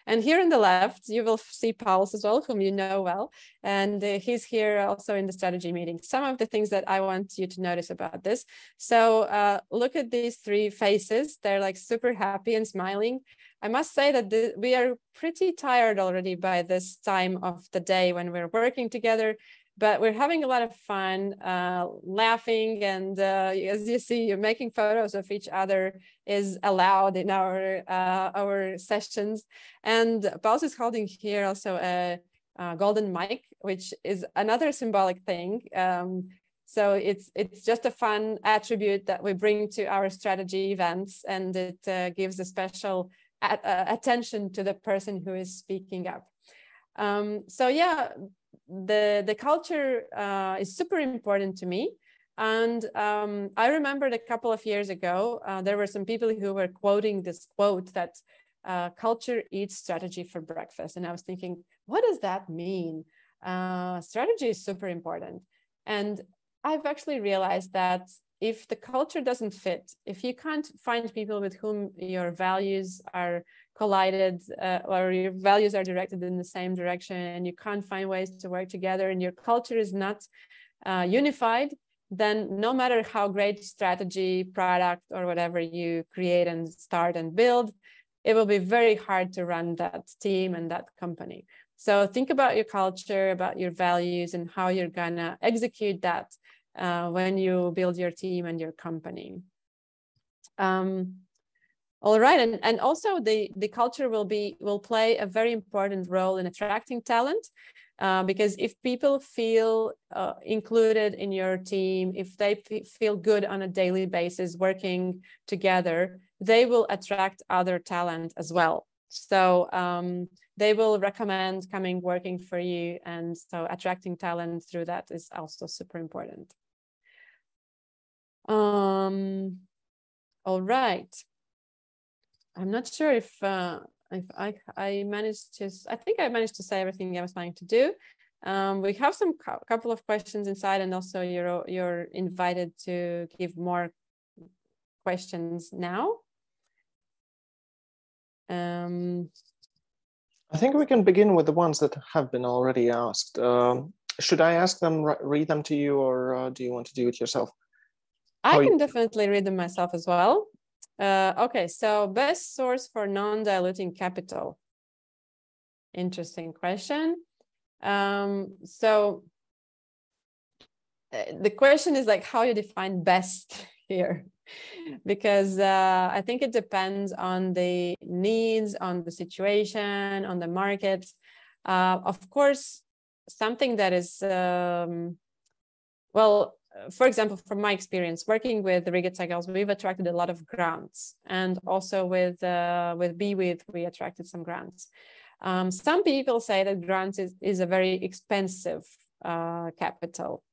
And here on the left, you will see Pauls as well, whom you know well. And he's here also in the strategy meeting. Some of the things that I want you to notice about this. So look at these three faces. They're like super happy and smiling. I must say that we are pretty tired already by this time of the day when we're working together. But we're having a lot of fun, laughing, and as you see, you're making photos of each other is allowed in our sessions. And Pauls is holding here also a golden mic, which is another symbolic thing. So it's just a fun attribute that we bring to our strategy events, and it gives a special attention to the person who is speaking up. So yeah. The culture is super important to me. And I remembered a couple of years ago, there were some people who were quoting this quote that culture eats strategy for breakfast. And I was thinking, what does that mean? Strategy is super important. And I've actually realized that if the culture doesn't fit, if you can't find people with whom your values are collided or your values are directed in the same direction, and you can't find ways to work together, and your culture is not unified, then no matter how great strategy, product, or whatever you create and start and build, it will be very hard to run that team and that company. So think about your culture, about your values, and how you're gonna execute that when you build your team and your company. All right, and also the culture will play a very important role in attracting talent, because if people feel included in your team, if they feel good on a daily basis working together, they will attract other talent as well. So they will recommend coming working for you, and so attracting talent through that is also super important. All right. I'm not sure if I managed to. I think I managed to say everything I was planning to do. We have some couple of questions inside, and also you're invited to give more questions now. I think we can begin with the ones that have been already asked. Should I ask them, read them to you, or do you want to do it yourself? I can definitely read them myself as well. Okay, so best source for non-diluting capital. Interesting question. So the question is like how you define best here, because I think it depends on the needs, on the situation, on the market. Of course, something that is, well, for example, from my experience working with the Riga Tech Girls, we've attracted a lot of grants, and also with BWIT, we attracted some grants. Some people say that grants is a very expensive capital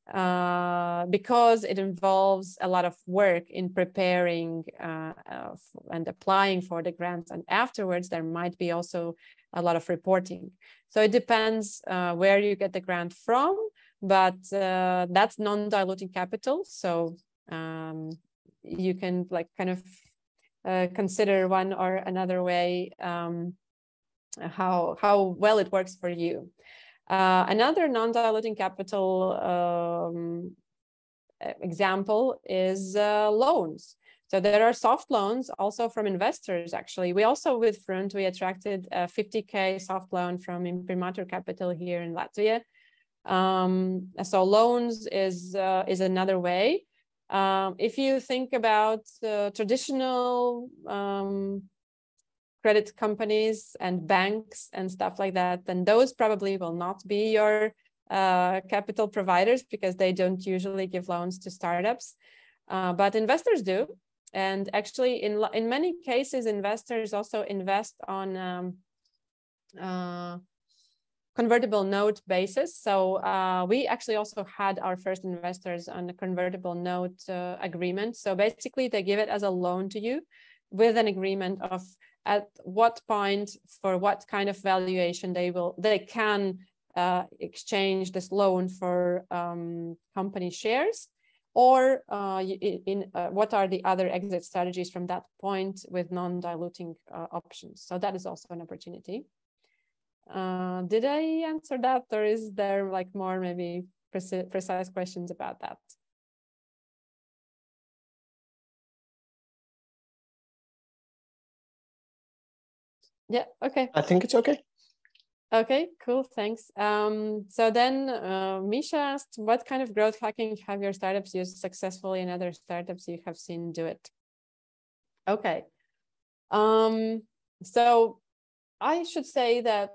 because it involves a lot of work in preparing and applying for the grants, and afterwards there might be also a lot of reporting. So it depends where you get the grant from. But that's non-diluting capital. So you can like kind of consider one or another way how well it works for you. Another non-diluting capital example is loans. So there are soft loans also from investors. Actually, we also with Front, we attracted a 50K soft loan from Imprimatur Capital here in Latvia. So loans is another way. If you think about traditional credit companies and banks and stuff like that, then those probably will not be your capital providers because they don't usually give loans to startups, but investors do. And actually, in many cases, investors also invest on convertible note basis. So we actually also had our first investors on a convertible note agreement. So basically, they give it as a loan to you with an agreement of at what point for what kind of valuation they can exchange this loan for company shares, or what are the other exit strategies from that point with non-diluting options. So that is also an opportunity. Did I answer that, or is there like more maybe precise questions about that? Yeah, okay. I think it's okay. Okay, cool, thanks. So then Misha asked, what kind of growth hacking have your startups used successfully and other startups you have seen do it? Okay. So I should say that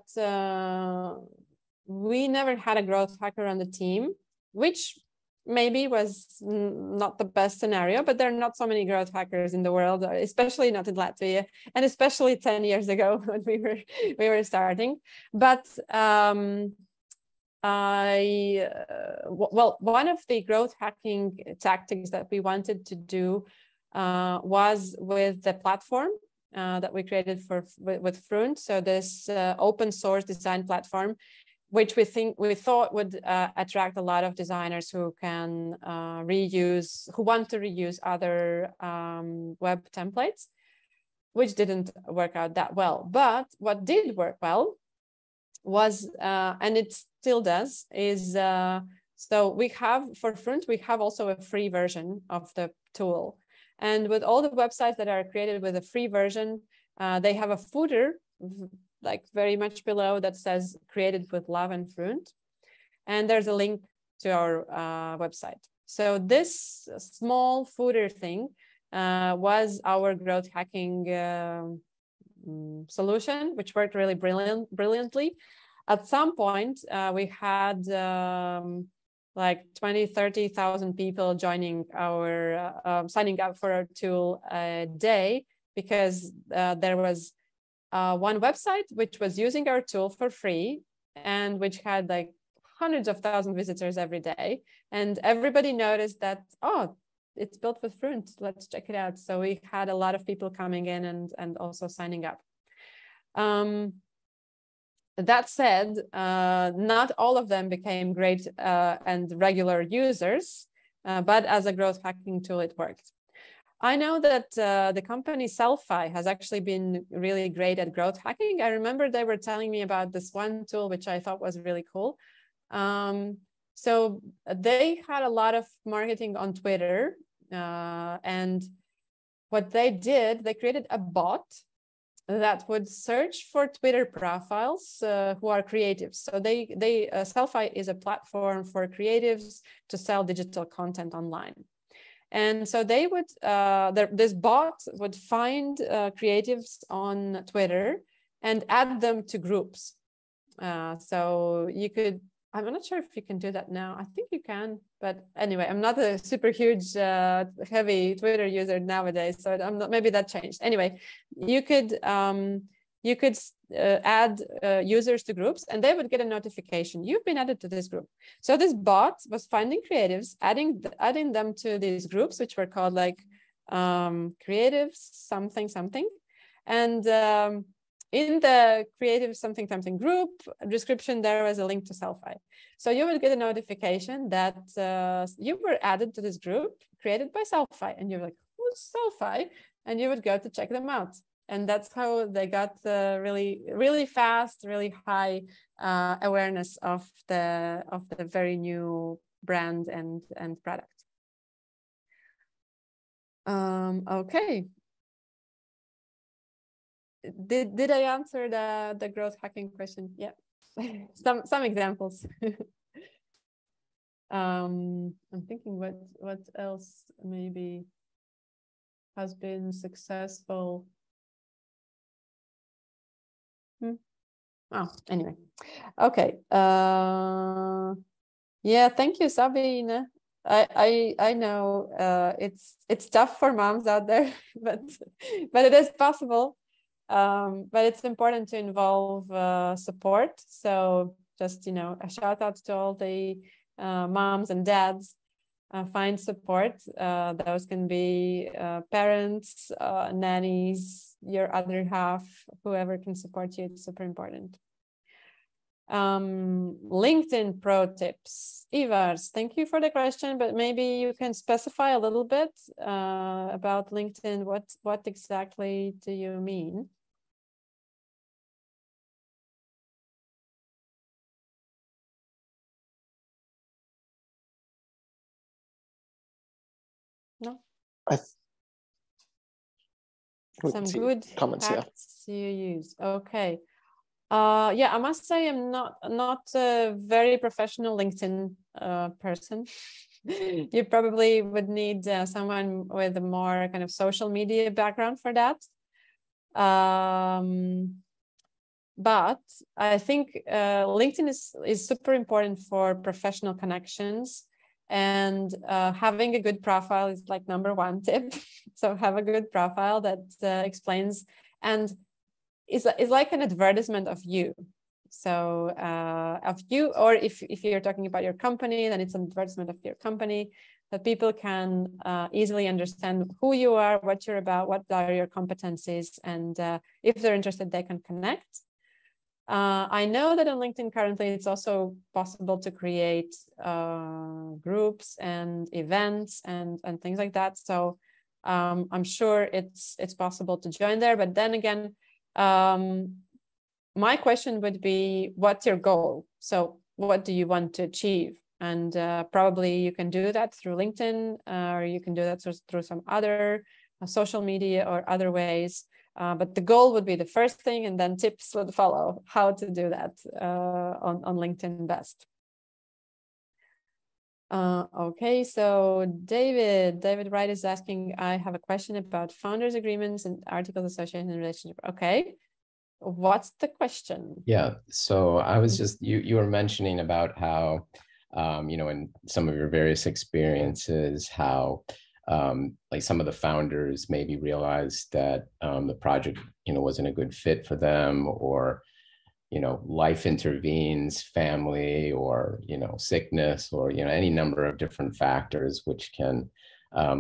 we never had a growth hacker on the team, which maybe was not the best scenario, but there are not so many growth hackers in the world, especially not in Latvia, and especially 10 years ago when we were starting. But well, one of the growth hacking tactics that we wanted to do was with the platform that we created with Frunt. So this open source design platform, which we thought would attract a lot of designers who can who want to reuse other web templates, which didn't work out that well. But what did work well was, and it still does, is so we have for Frunt, we have also a free version of the tool. And with all the websites that are created with a free version, they have a footer like very much below that says created with love and Frunt. And there's a link to our website. So this small footer thing was our growth hacking solution, which worked really brilliantly. At some point, we had like 20,000-30,000 people joining our, signing up for our tool a day, because there was one website which was using our tool for free and which had like hundreds of thousands of visitors every day. And everybody noticed that, oh, it's built with Frunt, let's check it out. So we had a lot of people coming in and also signing up. That said, not all of them became great and regular users, but as a growth hacking tool, it worked. I know that the company Selfie has actually been really great at growth hacking. I remember they were telling me about this one tool, which I thought was really cool. So they had a lot of marketing on Twitter. And what they did, they created a bot that would search for Twitter profiles who are creatives. So Selfie is a platform for creatives to sell digital content online. And so they would, this bot would find creatives on Twitter and add them to groups. So you could, I'm not sure if you can do that now. I think you can, but anyway, I'm not a super huge, heavy Twitter user nowadays, so I'm not, maybe that changed. Anyway, you could add users to groups, and they would get a notification. You've been added to this group. So this bot was finding creatives, adding them to these groups, which were called like creatives something. And in the creative something group description, there was a link to Selfie. So you would get a notification that you were added to this group created by Selfie, and you're like, who's Selfie? And you would go to check them out. And that's how they got really, really fast, really high awareness of the very new brand and product. Okay. Did I answer the growth hacking question? Yeah, some examples. I'm thinking what else maybe has been successful. Oh, anyway, okay. Yeah, thank you, Sabine. I know it's tough for moms out there, but it is possible. But it's important to involve support. So just, you know, a shout out to all the moms and dads. Find support. Those can be parents, nannies, your other half, whoever can support you. It's super important. LinkedIn pro tips. Ivars, thank you for the question, but maybe you can specify a little bit about LinkedIn. What exactly do you mean? No. Some good comments, hacks you use. Okay. Yeah, I must say I'm not a very professional LinkedIn person. You probably would need someone with a more kind of social media background for that. But I think LinkedIn is super important for professional connections, and having a good profile is like #1 tip. So have a good profile that explains and is like an advertisement of you. So of you, or if you're talking about your company, then it's an advertisement of your company, that people can easily understand who you are, what you're about, what are your competencies, and if they're interested, they can connect. I know that on LinkedIn currently, it's also possible to create groups and events and things like that. So I'm sure it's possible to join there. But then again, my question would be, what's your goal? So what do you want to achieve? And probably you can do that through LinkedIn, or you can do that through some other social media or other ways. But the goal would be the first thing, and then tips would follow how to do that on LinkedIn best. Okay, so David Wright is asking, I have a question about founders agreements and articles of association and relationship. Okay, what's the question? Yeah, so I was just, you were mentioning about how, you know, in some of your various experiences, how like some of the founders maybe realized that the project, you know, wasn't a good fit for them, or, you know, life intervenes, family, or, you know, sickness, or, you know, any number of different factors which can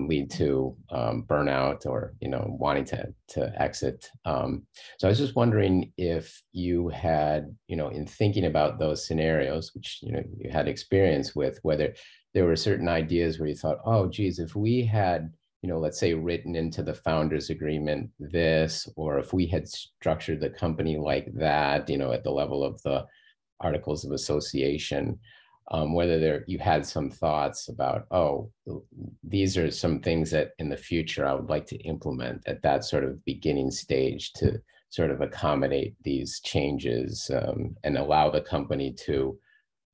lead to burnout, or, you know, wanting to exit. So I was just wondering if you had, you know, in thinking about those scenarios, which, you know, you had experience with, whether there were certain ideas where you thought, oh, geez, if we had, you know, let's say written into the founders agreement this, or if we had structured the company like that, you know, at the level of the articles of association, whether you had some thoughts about, oh, these are some things that in the future I would like to implement at that sort of beginning stage to sort of accommodate these changes and allow the company to,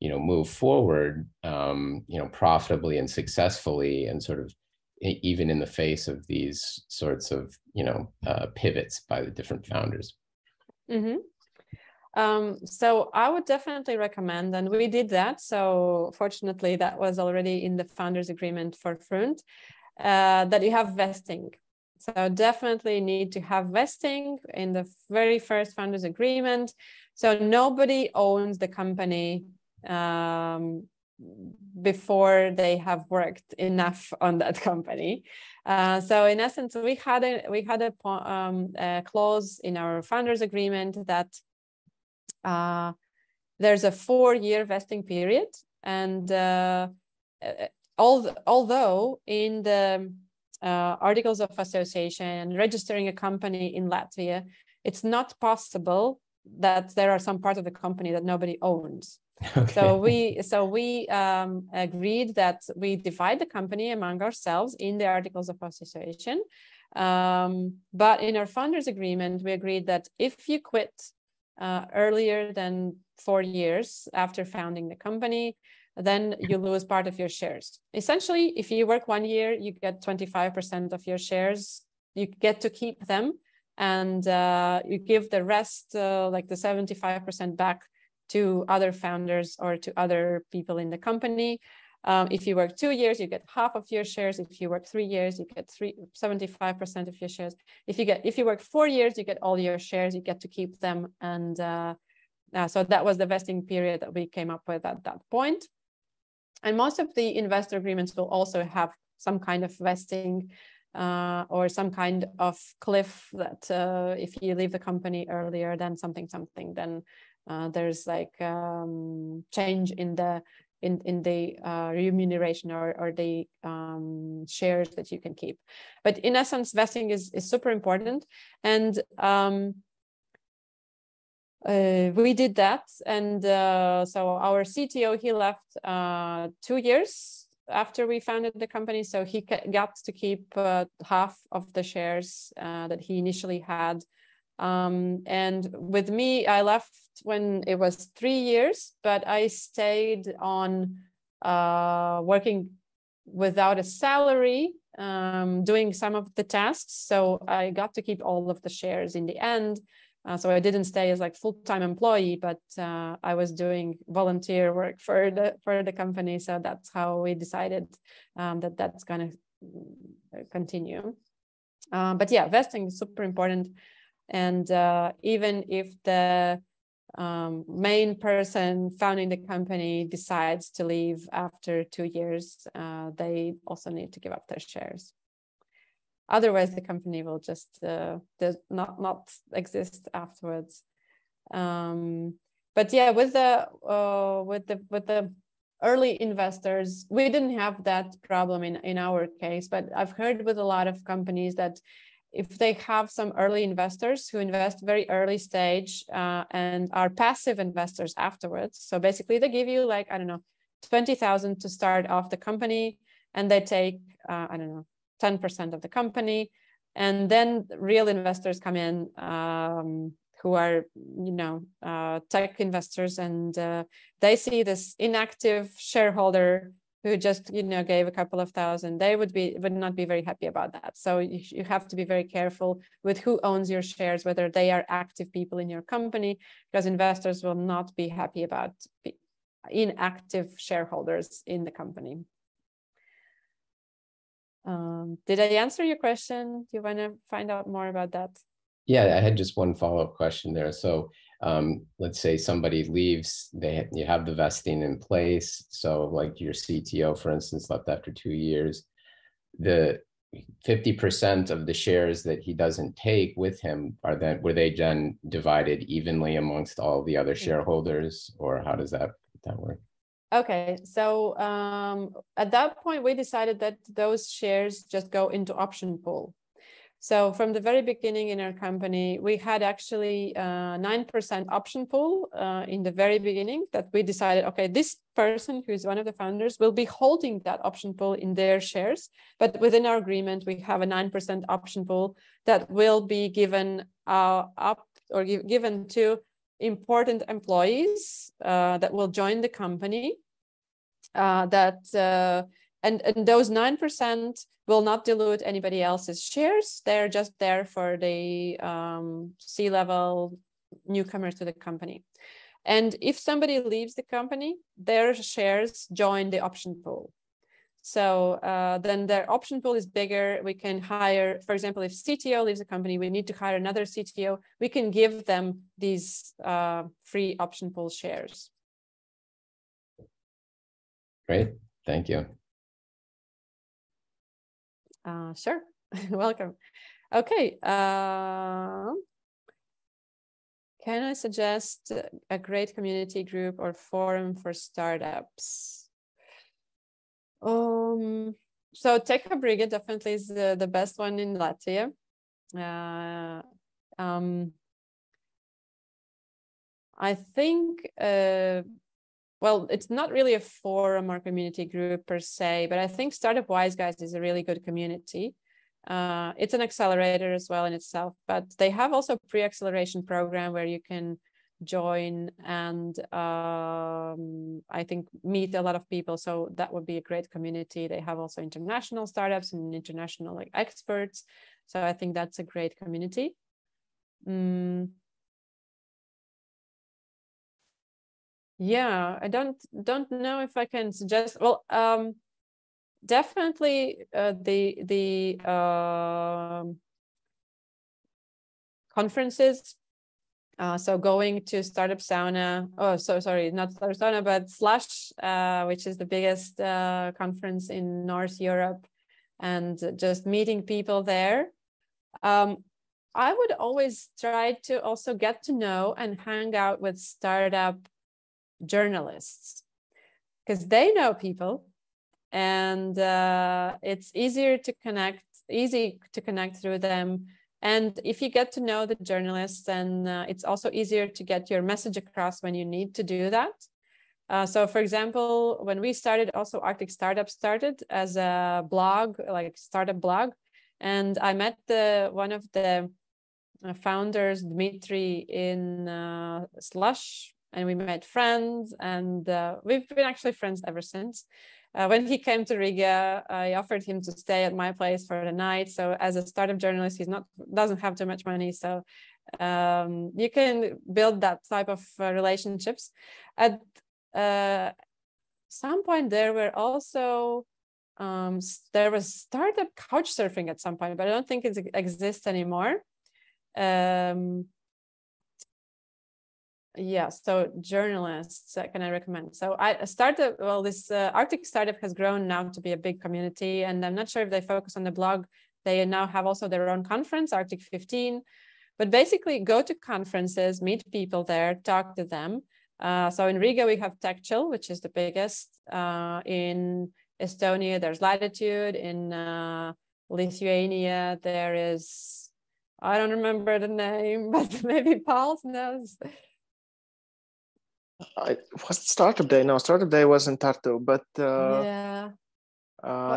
you know, move forward, you know, profitably and successfully, and sort of even in the face of these sorts of, you know, pivots by the different founders. Mm-hmm. So I would definitely recommend, and we did that. So fortunately, that was already in the founders agreement for Front, that you have vesting. So definitely need to have vesting in the very first founders agreement. So nobody owns the company before they have worked enough on that company. So in essence, we had a clause in our founders agreement that there's a 4-year vesting period, and although in the articles of association, registering a company in Latvia, it's not possible that there are some parts of the company that nobody owns. Okay. So we agreed that we divide the company among ourselves in the articles of association, but in our founders agreement, we agreed that if you quit earlier than 4 years after founding the company, then you lose part of your shares. Essentially, if you work 1 year, you get 25% of your shares. You get to keep them, and you give the rest, like the 75% back to other founders or to other people in the company. If you work 2 years, you get half of your shares. If you work 3 years, you get 75% of your shares. If you work 4 years, you get all your shares. You get to keep them, and so that was the vesting period that we came up with at that point. And most of the investor agreements will also have some kind of vesting or some kind of cliff that if you leave the company earlier than something, then there's like change in the remuneration or the shares that you can keep. But in essence, vesting is super important. And we did that. And so our CTO, he left 2 years after we founded the company. So he got to keep half of the shares that he initially had. And with me, I left when it was 3 years, but I stayed on working without a salary, doing some of the tasks. So I got to keep all of the shares in the end. So I didn't stay as like full-time employee, but I was doing volunteer work for the company. So that's how we decided that that's going to continue. But yeah, vesting is super important. And even if the main person founding the company decides to leave after 2 years, they also need to give up their shares. Otherwise, the company will just not exist afterwards. But yeah, with the early investors, we didn't have that problem in our case. But I've heard with a lot of companies that if they have some early investors who invest very early stage and are passive investors afterwards, so basically they give you like, I don't know, 20,000 to start off the company, and they take, I don't know, 10% of the company, and then real investors come in who are, you know, tech investors, and they see this inactive shareholder who just, you know, gave a couple of thousand. They would not be very happy about that. So you have to be very careful with who owns your shares, whether they are active people in your company, because investors will not be happy about inactive shareholders in the company. Did I answer your question? Do you want to find out more about that? Yeah, I had just one follow-up question there. So let's say somebody leaves, you have the vesting in place. So like your CTO, for instance, left after 2 years, the 50% of the shares that he doesn't take with him, were they then divided evenly amongst all the other shareholders, or how does that work? Okay, so at that point, we decided that those shares just go into option pool. So from the very beginning in our company, we had actually 9% option pool in the very beginning, that we decided, okay, this person who is one of the founders will be holding that option pool in their shares. But within our agreement, we have a 9% option pool that will be given up or given to important employees that will join the company. And those 9% will not dilute anybody else's shares. They're just there for the C-level newcomers to the company. And if somebody leaves the company, their shares join the option pool. So then their option pool is bigger. We can hire, for example, if CTO leaves the company, we need to hire another CTO. We can give them these free option pool shares. Great, thank you. Sure, welcome. Okay, can I suggest a great community group or forum for startups? So TechHub Riga definitely is the best one in Latvia. I think, well, it's not really a forum or community group per se, but I think Startup Wise Guys is a really good community. It's an accelerator as well in itself, but they have also a pre-acceleration program where you can join and I think meet a lot of people. So that would be a great community. They have also international startups and international like experts. So I think that's a great community. Yeah, I don't know if I can suggest. Well, definitely the conferences. So going to Startup Sauna, not Startup Sauna, but Slush, which is the biggest conference in North Europe, and just meeting people there. I would always try to also get to know and hang out with startup journalists because they know people, and it's easy to connect through them. And if you get to know the journalists, then it's also easier to get your message across when you need to do that. So for example, when we started, also Arctic Startup started as a blog, like startup blog. And I met one of the founders, Dmitry, in Slush, and we made friends, and we've been actually friends ever since. When he came to Riga, I offered him to stay at my place for the night. So as a startup journalist, doesn't have too much money. So you can build that type of relationships. At some point, there were also, there was startup couch surfing at some point, but I don't think it exists anymore. Yeah, so journalists, can I recommend? So I started, well, this Arctic Startup has grown now to be a big community, and I'm not sure if they focus on the blog. They now have also their own conference, Arctic 15, but basically go to conferences, meet people there, talk to them. So in Riga, we have TechChill, which is the biggest. In Estonia, there's Latitude. In Lithuania, there is, I don't remember the name, but maybe Paul knows. Was Startup Day? No, Startup Day was in Tartu, but yeah,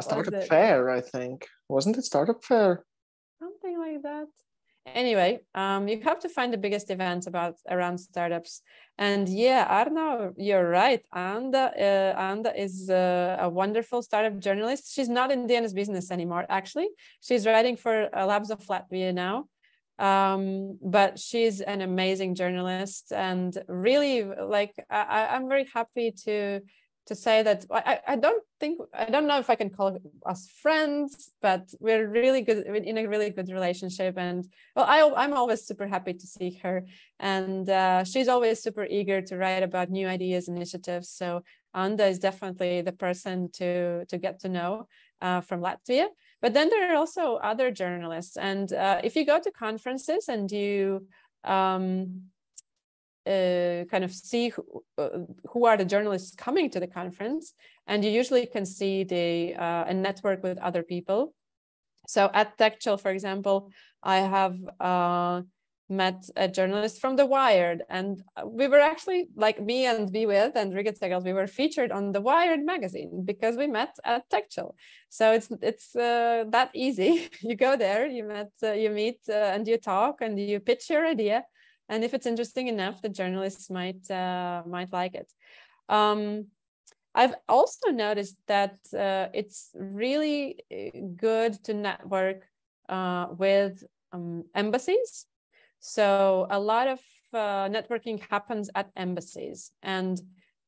Startup Fair, I think. Wasn't it Startup Fair? Something like that. Anyway, you have to find the biggest events around startups. And yeah, Arno, you're right. Anda is a wonderful startup journalist. She's not in DNS business anymore, actually. She's writing for Labs of Latvia now. But she's an amazing journalist, and really, like, I'm very happy to say that I don't know if I can call us friends, but we're really good, in a really good relationship. And well, I'm always super happy to see her, and she's always super eager to write about new ideas, initiatives. So Anda is definitely the person to get to know from Latvia. But then there are also other journalists, and if you go to conferences and you kind of see who are the journalists coming to the conference, and you usually can see a network with other people. So at TechChill, for example, I have met a journalist from The Wired, and we were actually, like me and Be-With and Riga Tegels, we were featured on The Wired magazine because we met at TechChill. So it's that easy. You go there, you meet and you talk and you pitch your idea, and if it's interesting enough, the journalists might like it. I've also noticed that it's really good to network with we So a lot of networking happens at embassies. And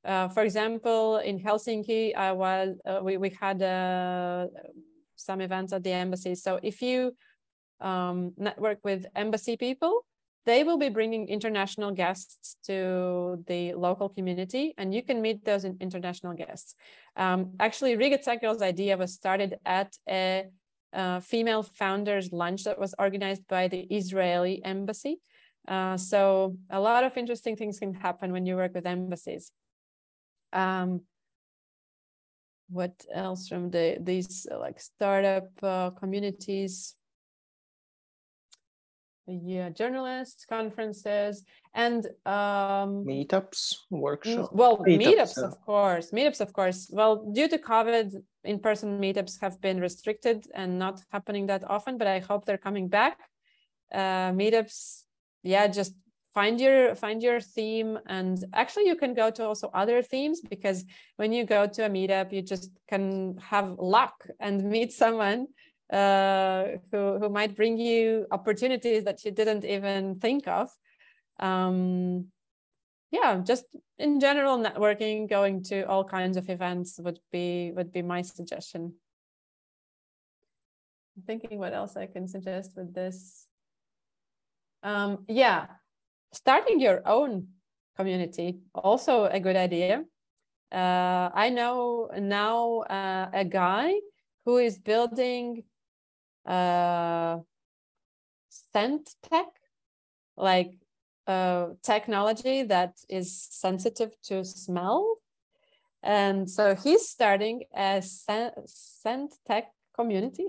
for example, in Helsinki, we had some events at the embassies. So if you network with embassy people, they will be bringing international guests to the local community, and you can meet those international guests. Actually, Riga Tech Girls' idea was started at a female founders lunch that was organized by the Israeli embassy. So a lot of interesting things can happen when you work with embassies. What else from these like startup communities? Yeah, journalists, conferences, and meetups, workshops. Well, meetups, of course. Well, due to COVID, in-person meetups have been restricted and not happening that often, but I hope they're coming back. Meetups, yeah, just find your theme, and actually you can go to also other themes, because when you go to a meetup, you just can have luck and meet someone who might bring you opportunities that you didn't even think of. Yeah, just in general, networking, going to all kinds of events would be my suggestion. I'm thinking what else I can suggest with this. Yeah, starting your own community, also a good idea. I know now a guy who is building scent tech, like technology that is sensitive to smell. And so he's starting a scent tech community.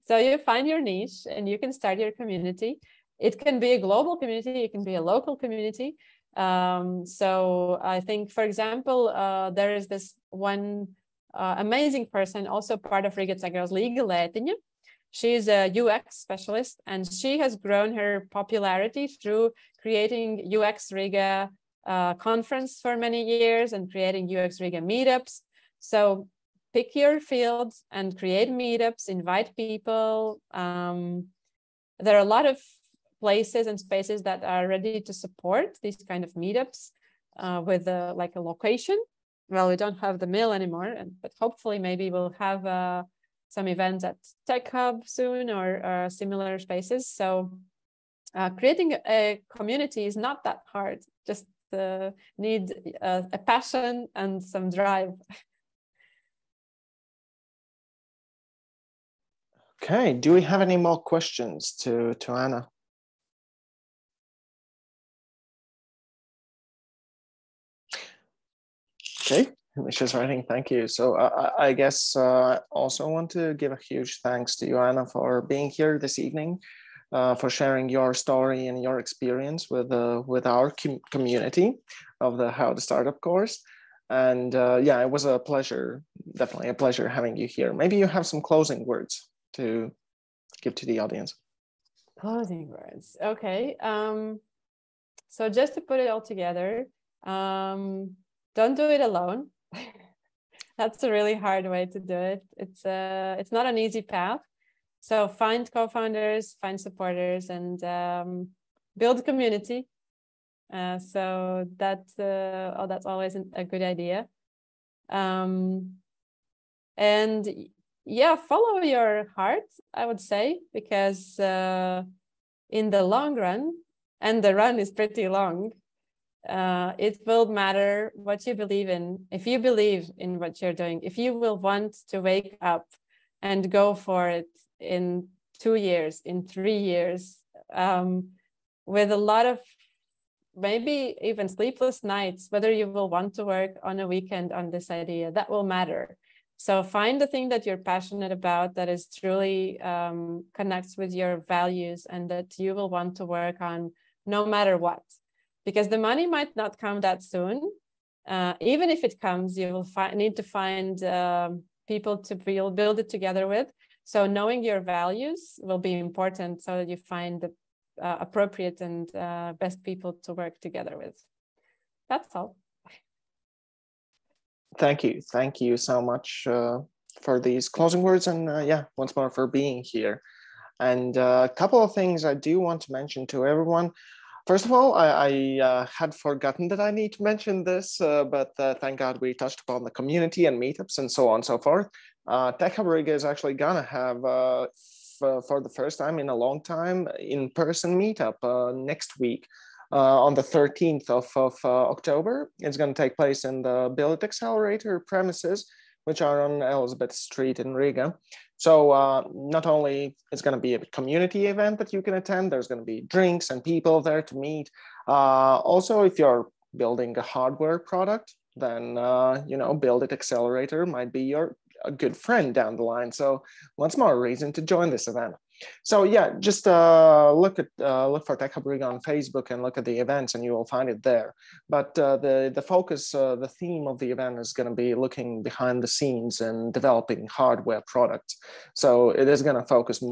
So you find your niche and you can start your community. It can be a global community, it can be a local community. So I think, for example, there is this one amazing person, also part of Riga LIAA. She's a UX specialist, and she has grown her popularity through creating UX Riga conference for many years and creating UX Riga meetups. So pick your field and create meetups, invite people. There are a lot of places and spaces that are ready to support these kind of meetups with like a location. Well, we don't have the mill anymore, but hopefully maybe we'll have some events at TechHub soon, or similar spaces. So creating a community is not that hard, just need a passion and some drive. Okay, do we have any more questions to Anna? Okay, Misha's writing, thank you. So I guess I also want to give a huge thanks to you, Anna, for being here this evening, for sharing your story and your experience with our community of the How to Startup course. And yeah, it was a pleasure, definitely a pleasure having you here. Maybe you have some closing words to give to the audience. Closing words, okay. So just to put it all together, don't do it alone. That's a really hard way to do it. It's not an easy path. So find co-founders, find supporters, and build community. So that's always a good idea. And yeah, follow your heart, I would say, because in the long run, and the run is pretty long, it will matter what you believe in. If you believe in what you're doing, if you will want to wake up and go for it in 2 years, in 3 years, with a lot of maybe even sleepless nights, whether you will want to work on a weekend on this idea, that will matter. So find the thing that you're passionate about, that is truly connects with your values, and that you will want to work on no matter what. Because the money might not come that soon. Even if it comes, you will need to find people to build it together with. So knowing your values will be important, so that you find the appropriate and best people to work together with. That's all. Thank you so much for these closing words, and yeah, once more for being here. And a couple of things I do want to mention to everyone. First of all, I had forgotten that I need to mention this, but thank God we touched upon the community and meetups and so on and so forth. TechHub Riga is actually gonna have, for the first time in a long time, in-person meetup next week. On the 13th of October. It's going to take place in the Build It Accelerator premises, which are on Elizabeth Street in Riga. So not only it's going to be a community event that you can attend, there's going to be drinks and people there to meet. Also, if you're building a hardware product, then you know, Build It Accelerator might be a good friend down the line. So once more reason to join this event. So yeah, just look for TechHub Riga on Facebook and look at the events, and you will find it there. But the focus, the theme of the event is going to be looking behind the scenes and developing hardware products. So it is going to focus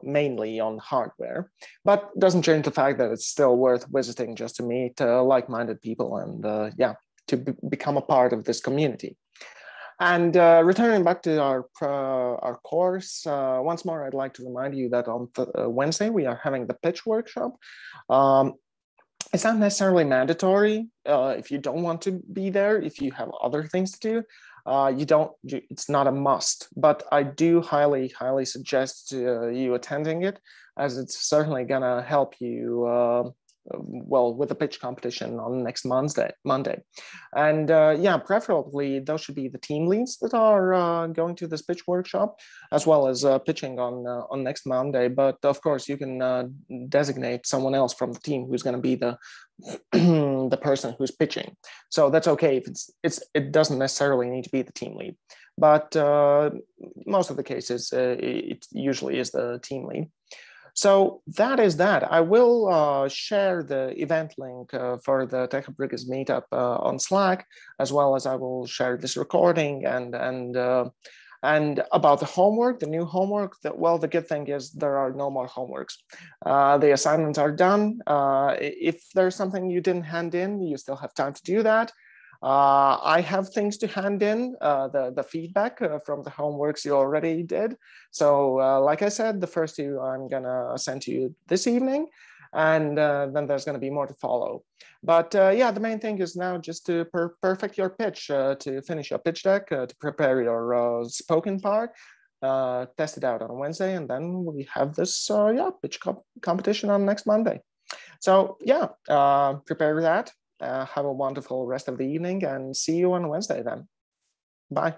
mainly on hardware, but doesn't change the fact that it's still worth visiting just to meet like-minded people and yeah, to become a part of this community. And returning back to our course, once more, I'd like to remind you that on Wednesday, we are having the pitch workshop. It's not necessarily mandatory if you don't want to be there, if you have other things to do. It's not a must, but I do highly suggest you attending it, as it's certainly gonna help you well, with the pitch competition on next Monday. And yeah, preferably those should be the team leads that are going to this pitch workshop, as well as pitching on next Monday. But of course, you can designate someone else from the team who's going to be the the person who's pitching. So that's okay if it doesn't necessarily need to be the team lead, but most of the cases it usually is the team lead. So that is that. I will share the event link for the TechHub Riga's meetup on Slack, as well as I will share this recording and about the homework, the new homework. Well, the good thing is there are no more homeworks. The assignments are done. If there's something you didn't hand in, you still have time to do that. I have things to hand in, the feedback from the homeworks you already did. So like I said, the first two I'm gonna send to you this evening, and then there's gonna be more to follow. But yeah, the main thing is now just to perfect your pitch, to finish your pitch deck, to prepare your spoken part, test it out on Wednesday, and then we have this yeah, pitch competition on next Monday. So yeah, prepare that. Have a wonderful rest of the evening and see you on Wednesday then. Bye.